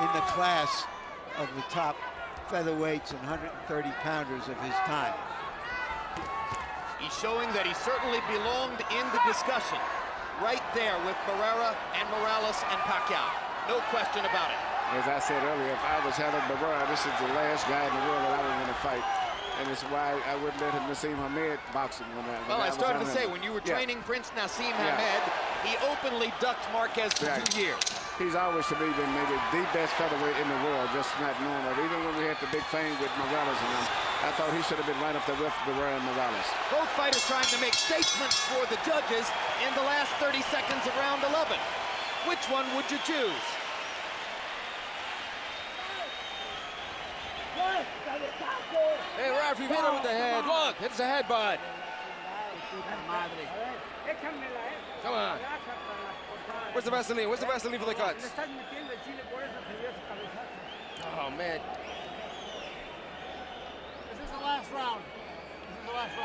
in the class of the top featherweights and 130-pounders of his time. He's showing that he certainly belonged in the discussion, right there with Barrera and Morales and Pacquiao. No question about it. As I said earlier, if I was Harold Barrera, this is the last guy in the world that I would want to fight. And it's why I wouldn't let him Nassim Hamed boxing when I started to say, when you were training Prince Nassim Hamed, he openly ducked Marquez for 2 years. He's always, to me, been maybe the best featherweight in the world, just not knowing it. Even when we had the big fame with Morales and them, I thought he should have been right up there with Barrera and Morales. Both fighters trying to make statements for the judges in the last 30 seconds of round 11. Which one would you choose? Hey, ref, you hit him with the head. Look, it's a headbutt. Come on. Where's the Vaseline? Where's the Vaseline for the cuts? Oh, man. This is the last round. This is the last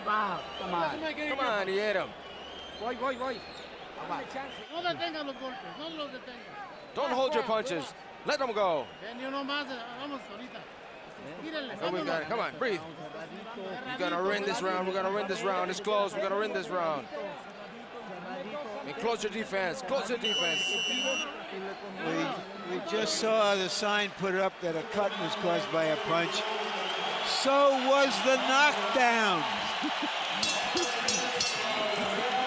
round. Come on. Come on, he hit him. No detengan los golpes. No los detengan. Don't hold your punches. Let them go. Ni uno más. Vamos ahorita. Oh, we got it. Come on, breathe. We're gonna win this round. We're gonna win this round. It's close. We're gonna win this round. Closer defense, closer defense. We just saw the sign put up that a cut was caused by a punch. So was the knockdown.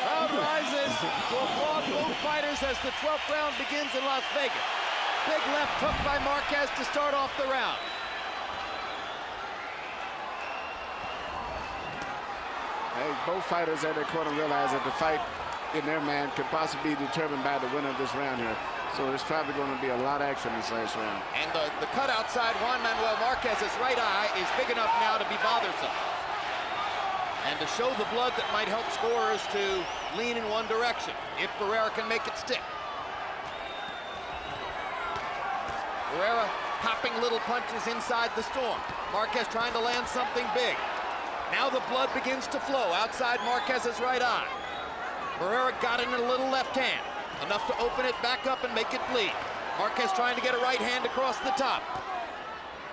Crowd rises to applaud both fighters as the 12th round begins in Las Vegas. Big left hook by Marquez to start off the round. Hey, both fighters at their corner realize that the fight in their man could possibly be determined by the winner of this round here. So there's probably going to be a lot of action in this last round. And the cut outside Juan Manuel Marquez's right eye is big enough now to be bothersome. And to show the blood that might help scorers to lean in one direction, if Barrera can make it stick. Barrera popping little punches inside the storm. Marquez trying to land something big. Now the blood begins to flow outside Marquez's right eye. Barrera got in a little left hand, enough to open it back up and make it bleed. Marquez trying to get a right hand across the top.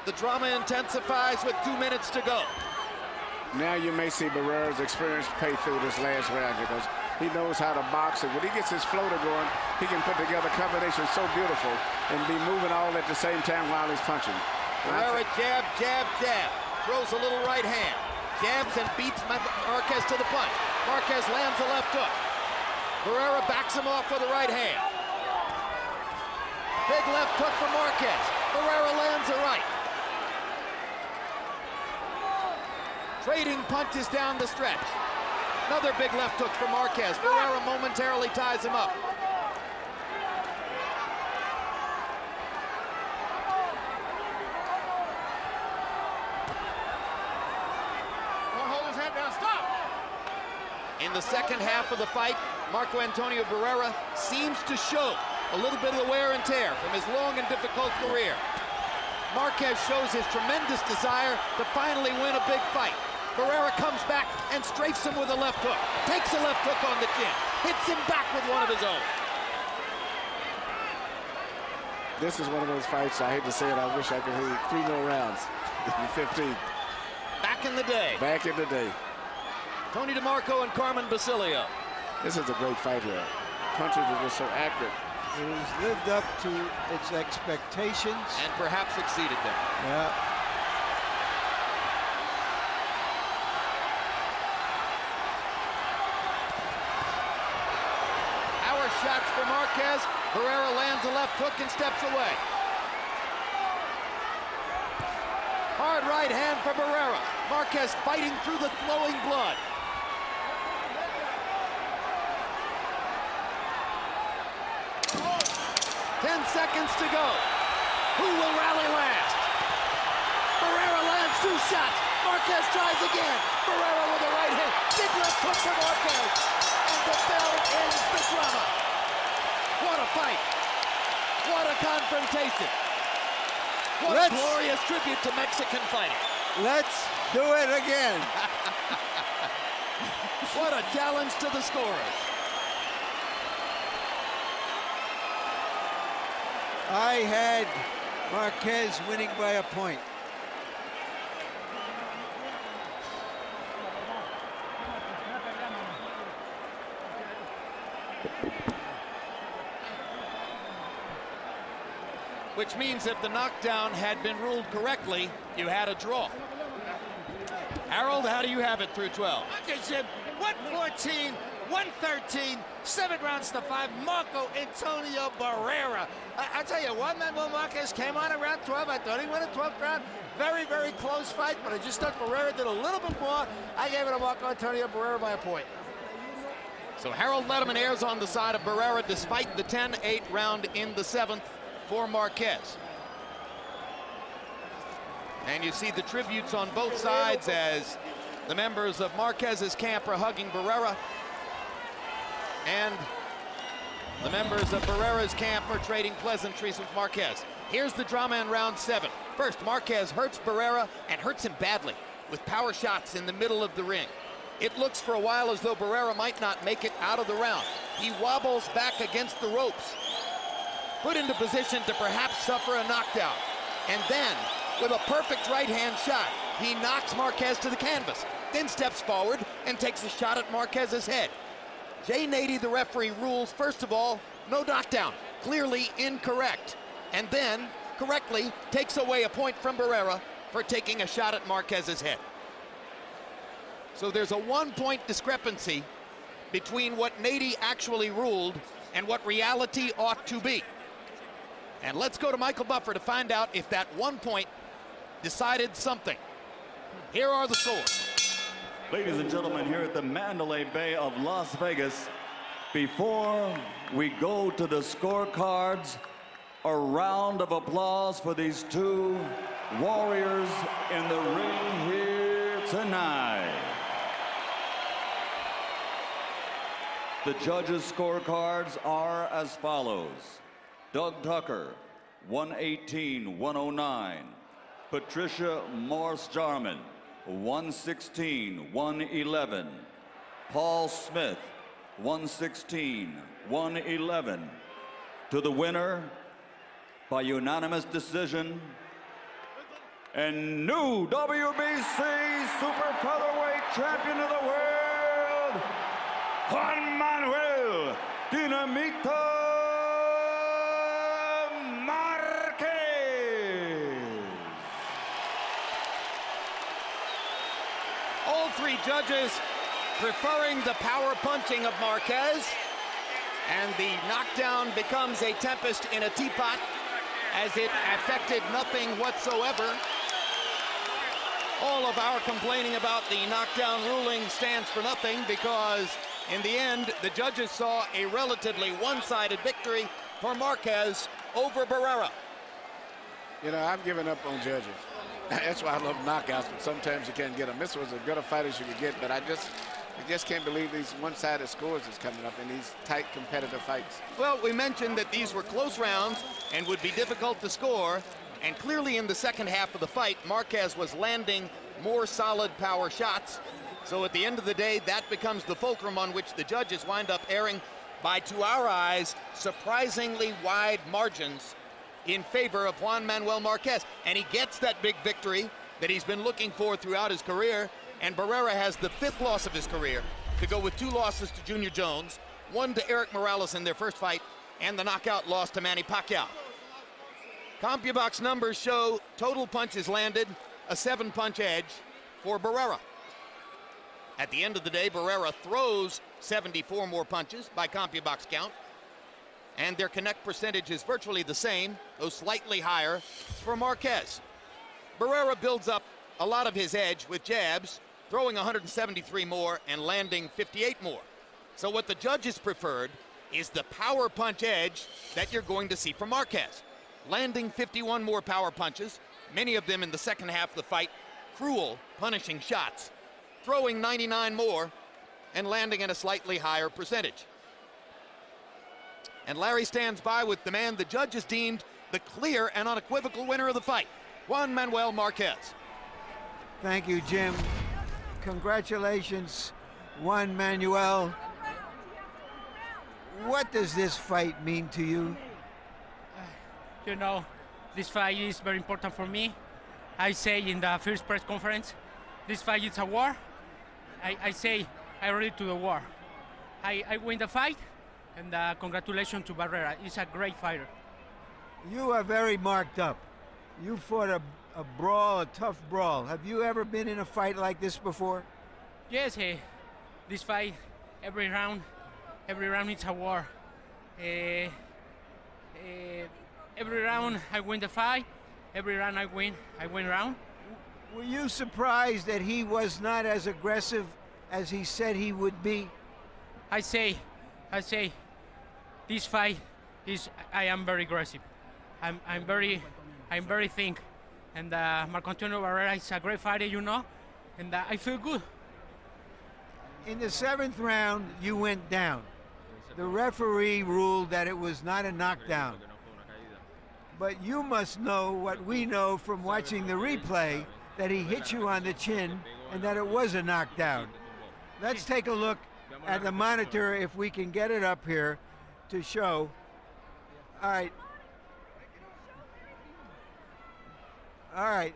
The drama intensifies with 2 minutes to go. Now you may see Barrera's experience pay through this last round because he knows how to box, and when he gets his floater going, he can put together combinations so beautiful and be moving all at the same time while he's punching. Barrera jab, jab, jab. Throws a little right hand. Jabs and beats Marquez to the punch. Marquez lands a left hook. Barrera backs him off with a right hand. Big left hook for Marquez. Barrera lands a right. Trading punches down the stretch. Another big left hook for Marquez. Barrera momentarily ties him up. In the second half of the fight, Marco Antonio Barrera seems to show a little bit of the wear and tear from his long and difficult career. Marquez shows his tremendous desire to finally win a big fight. Barrera comes back and strafes him with a left hook. Takes a left hook on the chin. Hits him back with one of his own. This is one of those fights, I hate to say it, I wish I could hit 3 more rounds. 15. Back in the day. Back in the day. Tony DeMarco and Carmen Basilio. This is a great fight here. Punches are just so accurate. It has lived up to its expectations. And perhaps exceeded them. Yeah. Power shots for Marquez. Barrera lands a left hook and steps away. Hard right hand for Barrera. Marquez fighting through the flowing blood. Ten seconds to go. Who will rally last? Barrera lands 2 shots. Marquez tries again. Barrera with a right hand. Big left hook for Marquez. And the bell ends the drama. What a fight. What a confrontation. What a glorious tribute to Mexican fighting. Let's do it again. What a challenge to the scorers. I had Marquez winning by a point. Which means if the knockdown had been ruled correctly, you had a draw. Harold, how do you have it through 12? 114, 113, 7 rounds to 5. Marco Antonio Barrera. I tell you, Juan Manuel Marquez came on around 12. I thought he won a 12th round. Very, very close fight, but I just thought Barrera did a little bit more. I gave it to Marco Antonio Barrera by a point. So Harold Letterman airs on the side of Barrera despite the 10-8 round in the 7th for Marquez. And you see the tributes on both sides as the members of Marquez's camp are hugging Barrera, and the members of Barrera's camp are trading pleasantries with Marquez. Here's the drama in round 7. First, Marquez hurts Barrera and hurts him badly with power shots in the middle of the ring. It looks for a while as though Barrera might not make it out of the round. He wobbles back against the ropes, put into position to perhaps suffer a knockdown. And then, with a perfect right-hand shot, he knocks Marquez to the canvas, then steps forward and takes a shot at Marquez's head. Jay Nady, the referee, rules, first of all, no knockdown. Clearly incorrect. And then, correctly, takes away a point from Barrera for taking a shot at Marquez's head. So there's a 1-point discrepancy between what Nady actually ruled and what reality ought to be. And let's go to Michael Buffer to find out if that 1 point decided something. Here are the scores. Ladies and gentlemen, here at the Mandalay Bay of Las Vegas, before we go to the scorecards, a round of applause for these two warriors in the ring here tonight. The judges' scorecards are as follows. Doug Tucker, 118-109. Patricia Morse-Jarman, 116-111. Paul Smith, 116-111. To the winner, by unanimous decision, and new WBC Super Featherweight Champion of the World, Juan Manuel Dinamita Marquez. All three judges preferring the power punching of Marquez, and the knockdown becomes a tempest in a teapot as it affected nothing whatsoever. All of our complaining about the knockdown ruling stands for nothing, because in the end, the judges saw a relatively one-sided victory for Marquez over Barrera. You know, I've given up on judges. That's why I love knockouts, but sometimes you can't get them. This was as good a fight as you could get, but I just can't believe these one-sided scores is coming up in these tight competitive fights. Well, we mentioned that these were close rounds and would be difficult to score, and clearly in the second half of the fight, Marquez was landing more solid power shots. So at the end of the day, that becomes the fulcrum on which the judges wind up erring by, to our eyes, surprisingly wide margins in favor of Juan Manuel Marquez. And he gets that big victory that he's been looking for throughout his career. And Barrera has the 5th loss of his career, to go with 2 losses to Junior Jones, 1 to Eric Morales in their first fight, and the knockout loss to Manny Pacquiao. CompuBox numbers show total punches landed, a 7-punch edge for Barrera. At the end of the day, Barrera throws 74 more punches by CompuBox count, and their connect percentage is virtually the same, though slightly higher, for Marquez. Barrera builds up a lot of his edge with jabs, throwing 173 more and landing 58 more. So what the judges preferred is the power punch edge that you're going to see from Marquez. Landing 51 more power punches, many of them in the second half of the fight, cruel, punishing shots, throwing 99 more and landing at a slightly higher percentage. And Larry stands by with the man the judges deemed the clear and unequivocal winner of the fight, Juan Manuel Marquez. Thank you, Jim. Congratulations, Juan Manuel. What does this fight mean to you? You know, this fight is very important for me. I say in the first press conference, this fight is a war. I say I'm ready to the war. I win the fight, and congratulations to Barrera. He's a great fighter. You are very marked up. You fought a brawl, a tough brawl. Have you ever been in a fight like this before? Yes, this fight, every round it's a war. Every round I win the fight. Every round I win round. Were you surprised that he was not as aggressive as he said he would be? I say, this fight I am very aggressive. I'm very think, and Marco Антонио Баррера is a great fighter, you know, and I feel good. In the 7th round, you went down. The referee ruled that it was not a knockdown. But you must know what we know from watching the replay, that he hit you on the chin and that it was a knockdown. Let's take a look at the monitor if we can get it up here to show. All right. All right.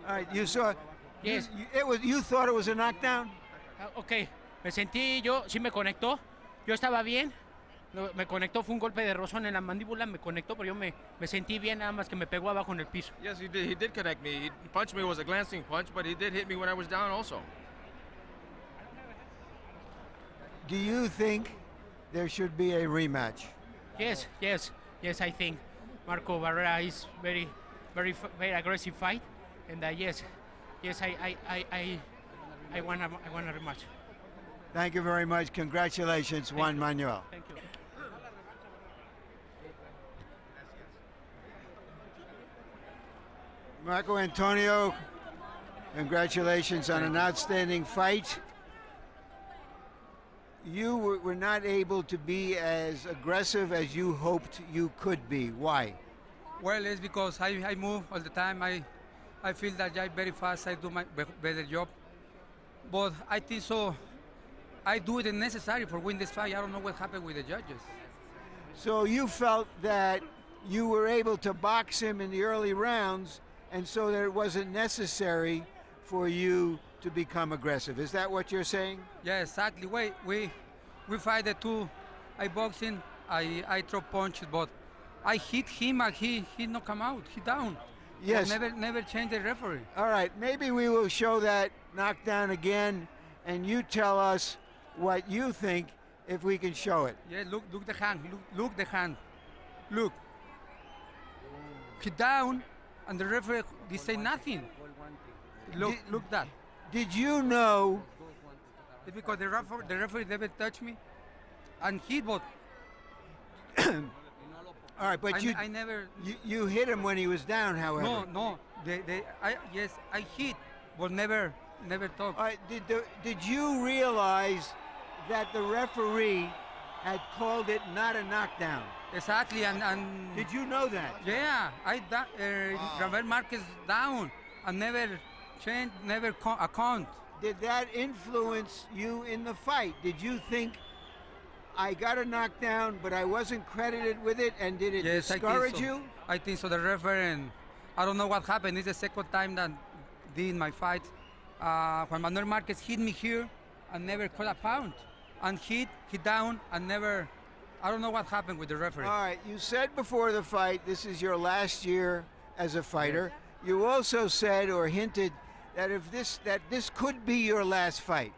All right, you saw. Yes. You thought it was a knockdown? Okay, Me sentí, sí me conectó, yo estaba bien, me conectó, fue un golpe de rozón en la mandíbula, me conectó, pero yo me sentí bien, nada más que me pegó abajo en el piso. Yes, he did connect me. He punched me, it was a glancing punch, but he did hit me when I was down also. Do you think there should be a rematch? Yes, I think Marco Barrera is very aggressive fight, and yes, I want a rematch. Thank you very much. Congratulations, Juan Manuel. Thank you. Marco Antonio, congratulations on an outstanding fight. You were not able to be as aggressive as you hoped you could be. Why? Well, it's because I move all the time. I feel that I'm very fast. I do my better job. But I think so. I do it necessary for win this fight. I don't know what happened with the judges. So you felt that you were able to box him in the early rounds, and so that it wasn't necessary for you to become aggressive. Is that what you're saying? Yeah, exactly. We fight the two. I box him. I throw punches, but I hit him and he not come out. He down. Yes. Never change the referee. All right. Maybe we will show that knockdown again, and you tell us what you think if we can show it. Yeah. Look the hand. Look the hand. Look. He down, and the referee they say nothing. Look that. Did you know? It's because the referee never touched me, and hit but. All right, but I never. You hit him when he was down, however. No. Yes, I hit, but never talk. All right, did you realize that the referee had called it not a knockdown? Exactly, and did you know that? Yeah, Manuel Marquez down and never change, never account. Did that influence you in the fight? Did you think I got a knockdown, but I wasn't credited with it, and did it discourage you? I think so. The referee, I don't know what happened. It's the second time that did my fight. Juan Manuel Marquez hit me here and never caught a pound, and hit down and never. I don't know what happened with the referee. All right, you said before the fight this is your last year as a fighter. Yes. You also said or hinted that this could be your last fight.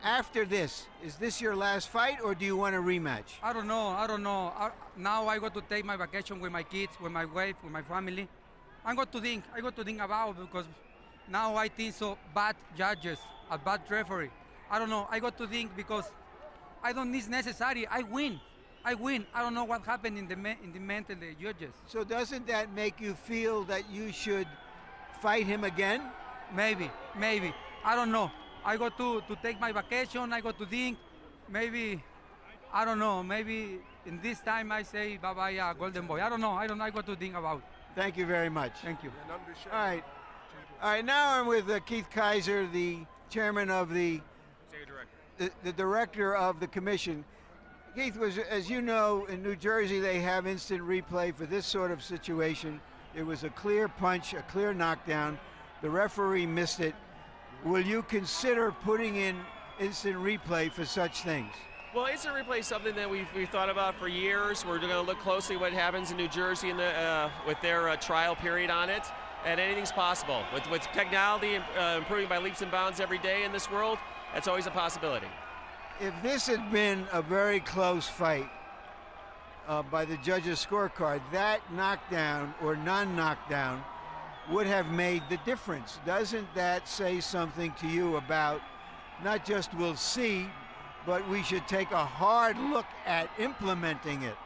After this, is this your last fight, or do you want a rematch? I don't know. Now I got to take my vacation with my kids, with my wife, with my family. I got to think about it, because now I think so bad judges, a bad referee. I don't know. I got to think because I don't need necessary. I win. I don't know what happened in the mental the judges. So doesn't that make you feel that you should fight him again? Maybe. I don't know. I got to take my vacation. I got to think. Maybe, I don't know. Maybe in this time I say bye-bye, Golden Boy. I don't know. I got to think about. Thank you very much. Thank you. All right. Now I'm with Keith Kaiser, the chairman of the director of the commission. Keith, as you know, in New Jersey they have instant replay for this sort of situation. It was a clear punch, a clear knockdown. The referee missed it. Will you consider putting in instant replay for such things? Well, instant replay is something that we've thought about for years. We're going to look closely what happens in New Jersey with their trial period on it, and anything's possible. With technology improving by leaps and bounds every day in this world, that's always a possibility. If this had been a very close fight by the judges' scorecard, that knockdown or non-knockdown would have made the difference. Doesn't that say something to you about not just we'll see, but we should take a hard look at implementing it?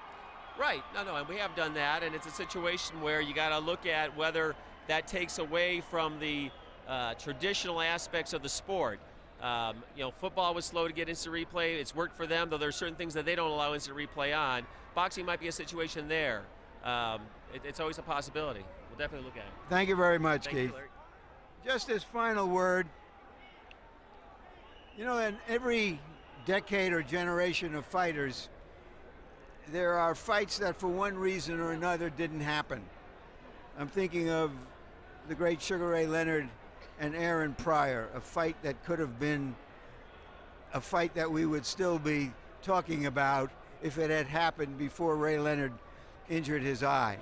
Right. No, and we have done that, and it's a situation where you got to look at whether that takes away from the traditional aspects of the sport. Football was slow to get instant replay. It's worked for them, though there are certain things that they don't allow instant replay on. Boxing might be a situation there. It's always a possibility. We'll definitely look at it. Thank you very much, Thank Keith. You, Larry. Just as final word, in every decade or generation of fighters, there are fights that for one reason or another didn't happen. I'm thinking of the great Sugar Ray Leonard and Aaron Pryor, a fight that could have been a fight that we would still be talking about if it had happened before Ray Leonard injured his eye.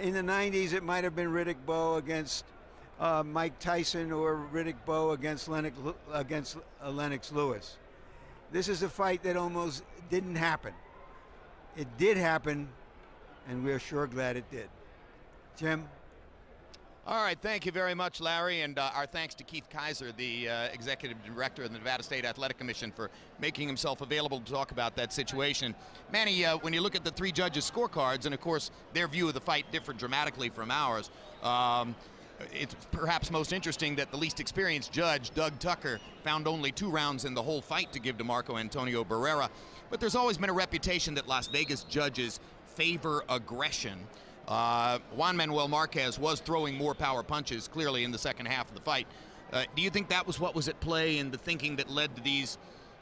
In the 90s, it might have been Riddick Bowe against Mike Tyson or Riddick Bowe against Lennox Lewis. This is a fight that almost didn't happen. It did happen, and we're sure glad it did. Jim? All right, thank you very much, Larry, and our thanks to Keith Kaiser, the executive director of the Nevada State Athletic Commission, for making himself available to talk about that situation. Manny, when you look at the three judges' scorecards, and of course their view of the fight differed dramatically from ours, it's perhaps most interesting that the least experienced judge, Doug Tucker, found only 2 rounds in the whole fight to give to Marco Antonio Barrera. But there's always been a reputation that Las Vegas judges favor aggression. Juan Manuel Marquez was throwing more power punches, clearly, in the second half of the fight. Do you think that was what was at play in the thinking that led to these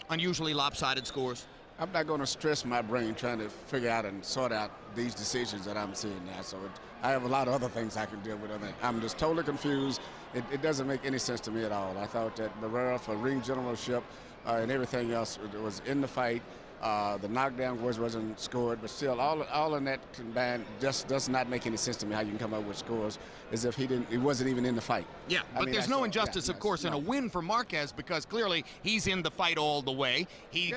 unusually lopsided scores? I'm not going to stress my brain trying to figure out and sort out these decisions that I'm seeing now. So I have a lot of other things I can deal with. I'm just totally confused. It doesn't make any sense to me at all. I thought that Barrera, for ring generalship and everything else, was in the fight. The knockdown wasn't scored, but still, all in that combined just does not make any sense to me how you can come up with scores as if he wasn't even in the fight. Yeah, but there's no injustice, of course, in a win for Marquez, because clearly he's in the fight all the way. He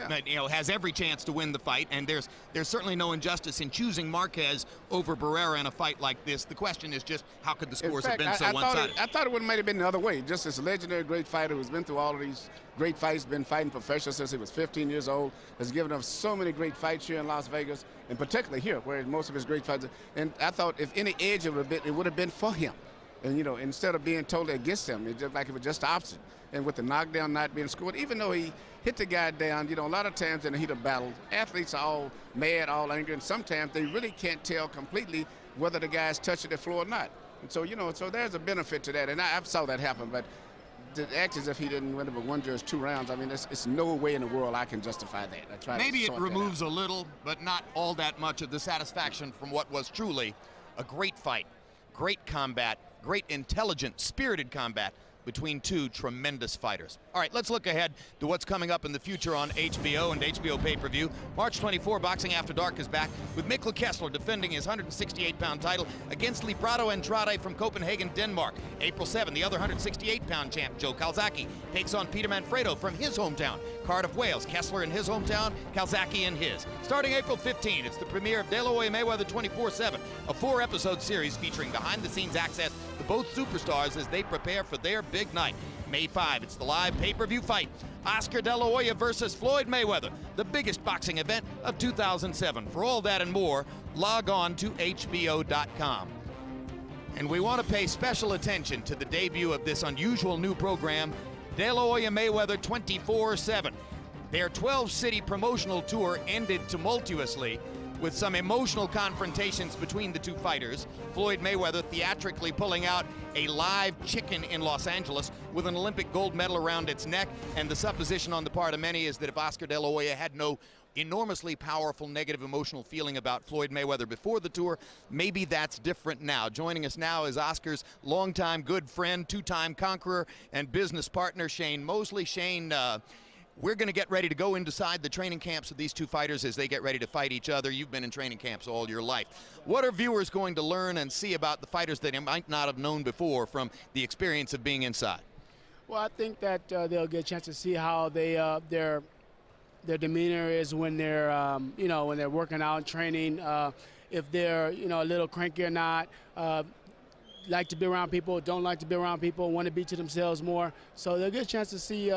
has every chance to win the fight, and there's certainly no injustice in choosing Marquez over Barrera in a fight like this. The question is just how could the scores have been so one-sided? I thought it might have been the other way. Just this legendary great fighter who's been through all of these great fights, been fighting professional since he was 15 years old, has given us so many great fights here in Las Vegas, and particularly here, where most of his great fights. And I thought if any edge it would have been for him. And, you know, instead of being totally against him, it just like it was just the opposite. And with the knockdown not being scored, even though he hit the guy down, you know, a lot of times in the heat of battle, athletes are all mad, all angry, and sometimes they really can't tell completely whether the guy's touching the floor or not. And so, you know, so there's a benefit to that. And I saw that happen, but to act as if he didn't win it but one judge 2 rounds, I mean, it's no way in the world I can justify that. Maybe it removes a little, but not all that much of the satisfaction from what was truly a great fight, great combat, great intelligent, spirited combat between 2 tremendous fighters. All right, let's look ahead to what's coming up in the future on HBO and HBO pay-per-view. March 24, Boxing After Dark is back with Mikkel Kessler defending his 168-pound title against Librado Andrade from Copenhagen, Denmark. April 7, the other 168-pound champ, Joe Calzaghe, takes on Peter Manfredo from his hometown, Cardiff, Wales. Kessler in his hometown, Calzaghe in his. Starting April 15, it's the premiere of De La Hoya Mayweather 24/7, a 4-episode series featuring behind-the-scenes access to both superstars as they prepare for their big night. May 5, it's the live pay-per-view fight. Oscar De La Hoya versus Floyd Mayweather, the biggest boxing event of 2007. For all that and more, log on to HBO.com. And we want to pay special attention to the debut of this unusual new program, De La Hoya Mayweather 24/7. Their 12-city promotional tour ended tumultuously with some emotional confrontations between the 2 fighters. Floyd Mayweather theatrically pulling out a live chicken in Los Angeles with an Olympic gold medal around its neck, and the supposition on the part of many is that if Oscar De La Hoya had no enormously powerful negative emotional feeling about Floyd Mayweather before the tour, maybe that's different now. Joining us now is Oscar's longtime good friend, 2-time conqueror, and business partner, Shane Mosley. Shane, we're going to get ready to go inside the training camps of these 2 fighters as they get ready to fight each other. You've been in training camps all your life. What are viewers going to learn and see about the fighters that they might not have known before from the experience of being inside? Well, I think that they'll get a chance to see how their demeanor is when they're when they're working out and training. If they're a little cranky or not. Like to be around people, don't like to be around people, want to be to themselves more. So they'll get a chance to see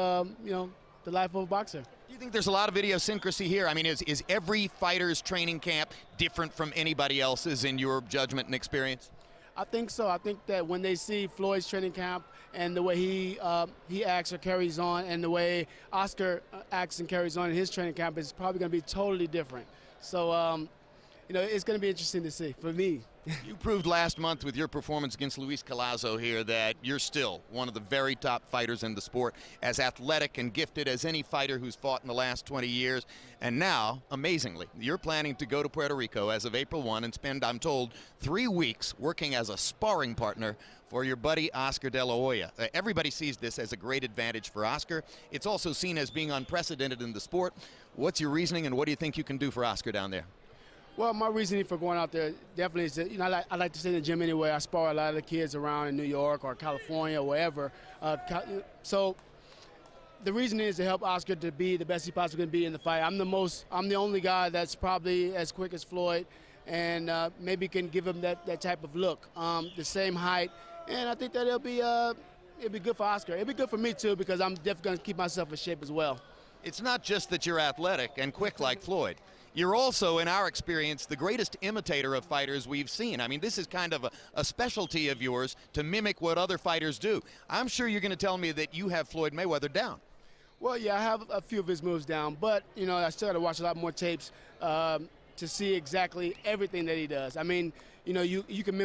the life of a boxer. Do you think there's a lot of idiosyncrasy here? I mean, is every fighter's training camp different from anybody else's in your judgment and experience? I think so. I think that when they see Floyd's training camp and the way he acts or carries on, and the way Oscar acts and carries on in his training camp, is probably going to be totally different. So you know, it's going to be interesting to see for me. You proved last month with your performance against Luis Collazo here that you're still one of the very top fighters in the sport, as athletic and gifted as any fighter who's fought in the last 20 years. And now, amazingly, you're planning to go to Puerto Rico as of April 1 and spend, I'm told, 3 weeks working as a sparring partner for your buddy Oscar De La Hoya. Everybody sees this as a great advantage for Oscar. It's also seen as being unprecedented in the sport. What's your reasoning, and what do you think you can do for Oscar down there? Well, my reasoning for going out there definitely is that, you know, I like to stay in the gym anyway. I spar a lot of the kids around in New York or California or wherever. So the reason is to help Oscar to be the best he possibly can be in the fight. I'm the only guy that's probably as quick as Floyd, and maybe can give him that type of look, the same height. And I think that it'll be good for Oscar. It'll be good for me too, because I'm definitely going to keep myself in shape as well. It's not just that you're athletic and quick like Floyd. You're also, in our experience, the greatest imitator of fighters we've seen. I mean, this is kind of a specialty of yours, to mimic what other fighters do. I'm sure you're going to tell me that you have Floyd Mayweather down. Well, yeah, I have a few of his moves down, but, you know, I still got to watch a lot more tapes to see exactly everything that he does. I mean, you know, you can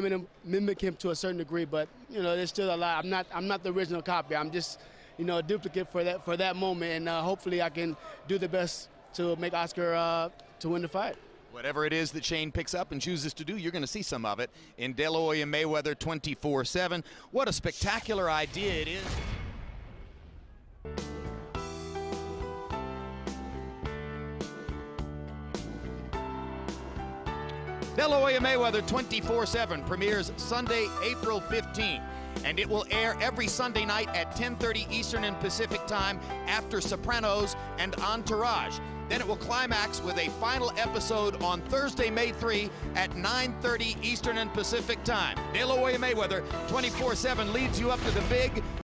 mimic him to a certain degree, but, you know, there's still a lot. I'm not the original copy. I'm just, you know, a duplicate for that moment, and hopefully I can do the best to make Oscar to win the fight. Whatever it is that Shane picks up and chooses to do, you're going to see some of it in De La Hoya Mayweather 24/7. What a spectacular idea it is. De La Hoya Mayweather 24/7 premieres Sunday, April 15th. And it will air every Sunday night at 10:30 Eastern and Pacific time after Sopranos and Entourage. Then it will climax with a final episode on Thursday, May 3 at 9:30 Eastern and Pacific time. De La Hoya Mayweather 24/7 leads you up to the big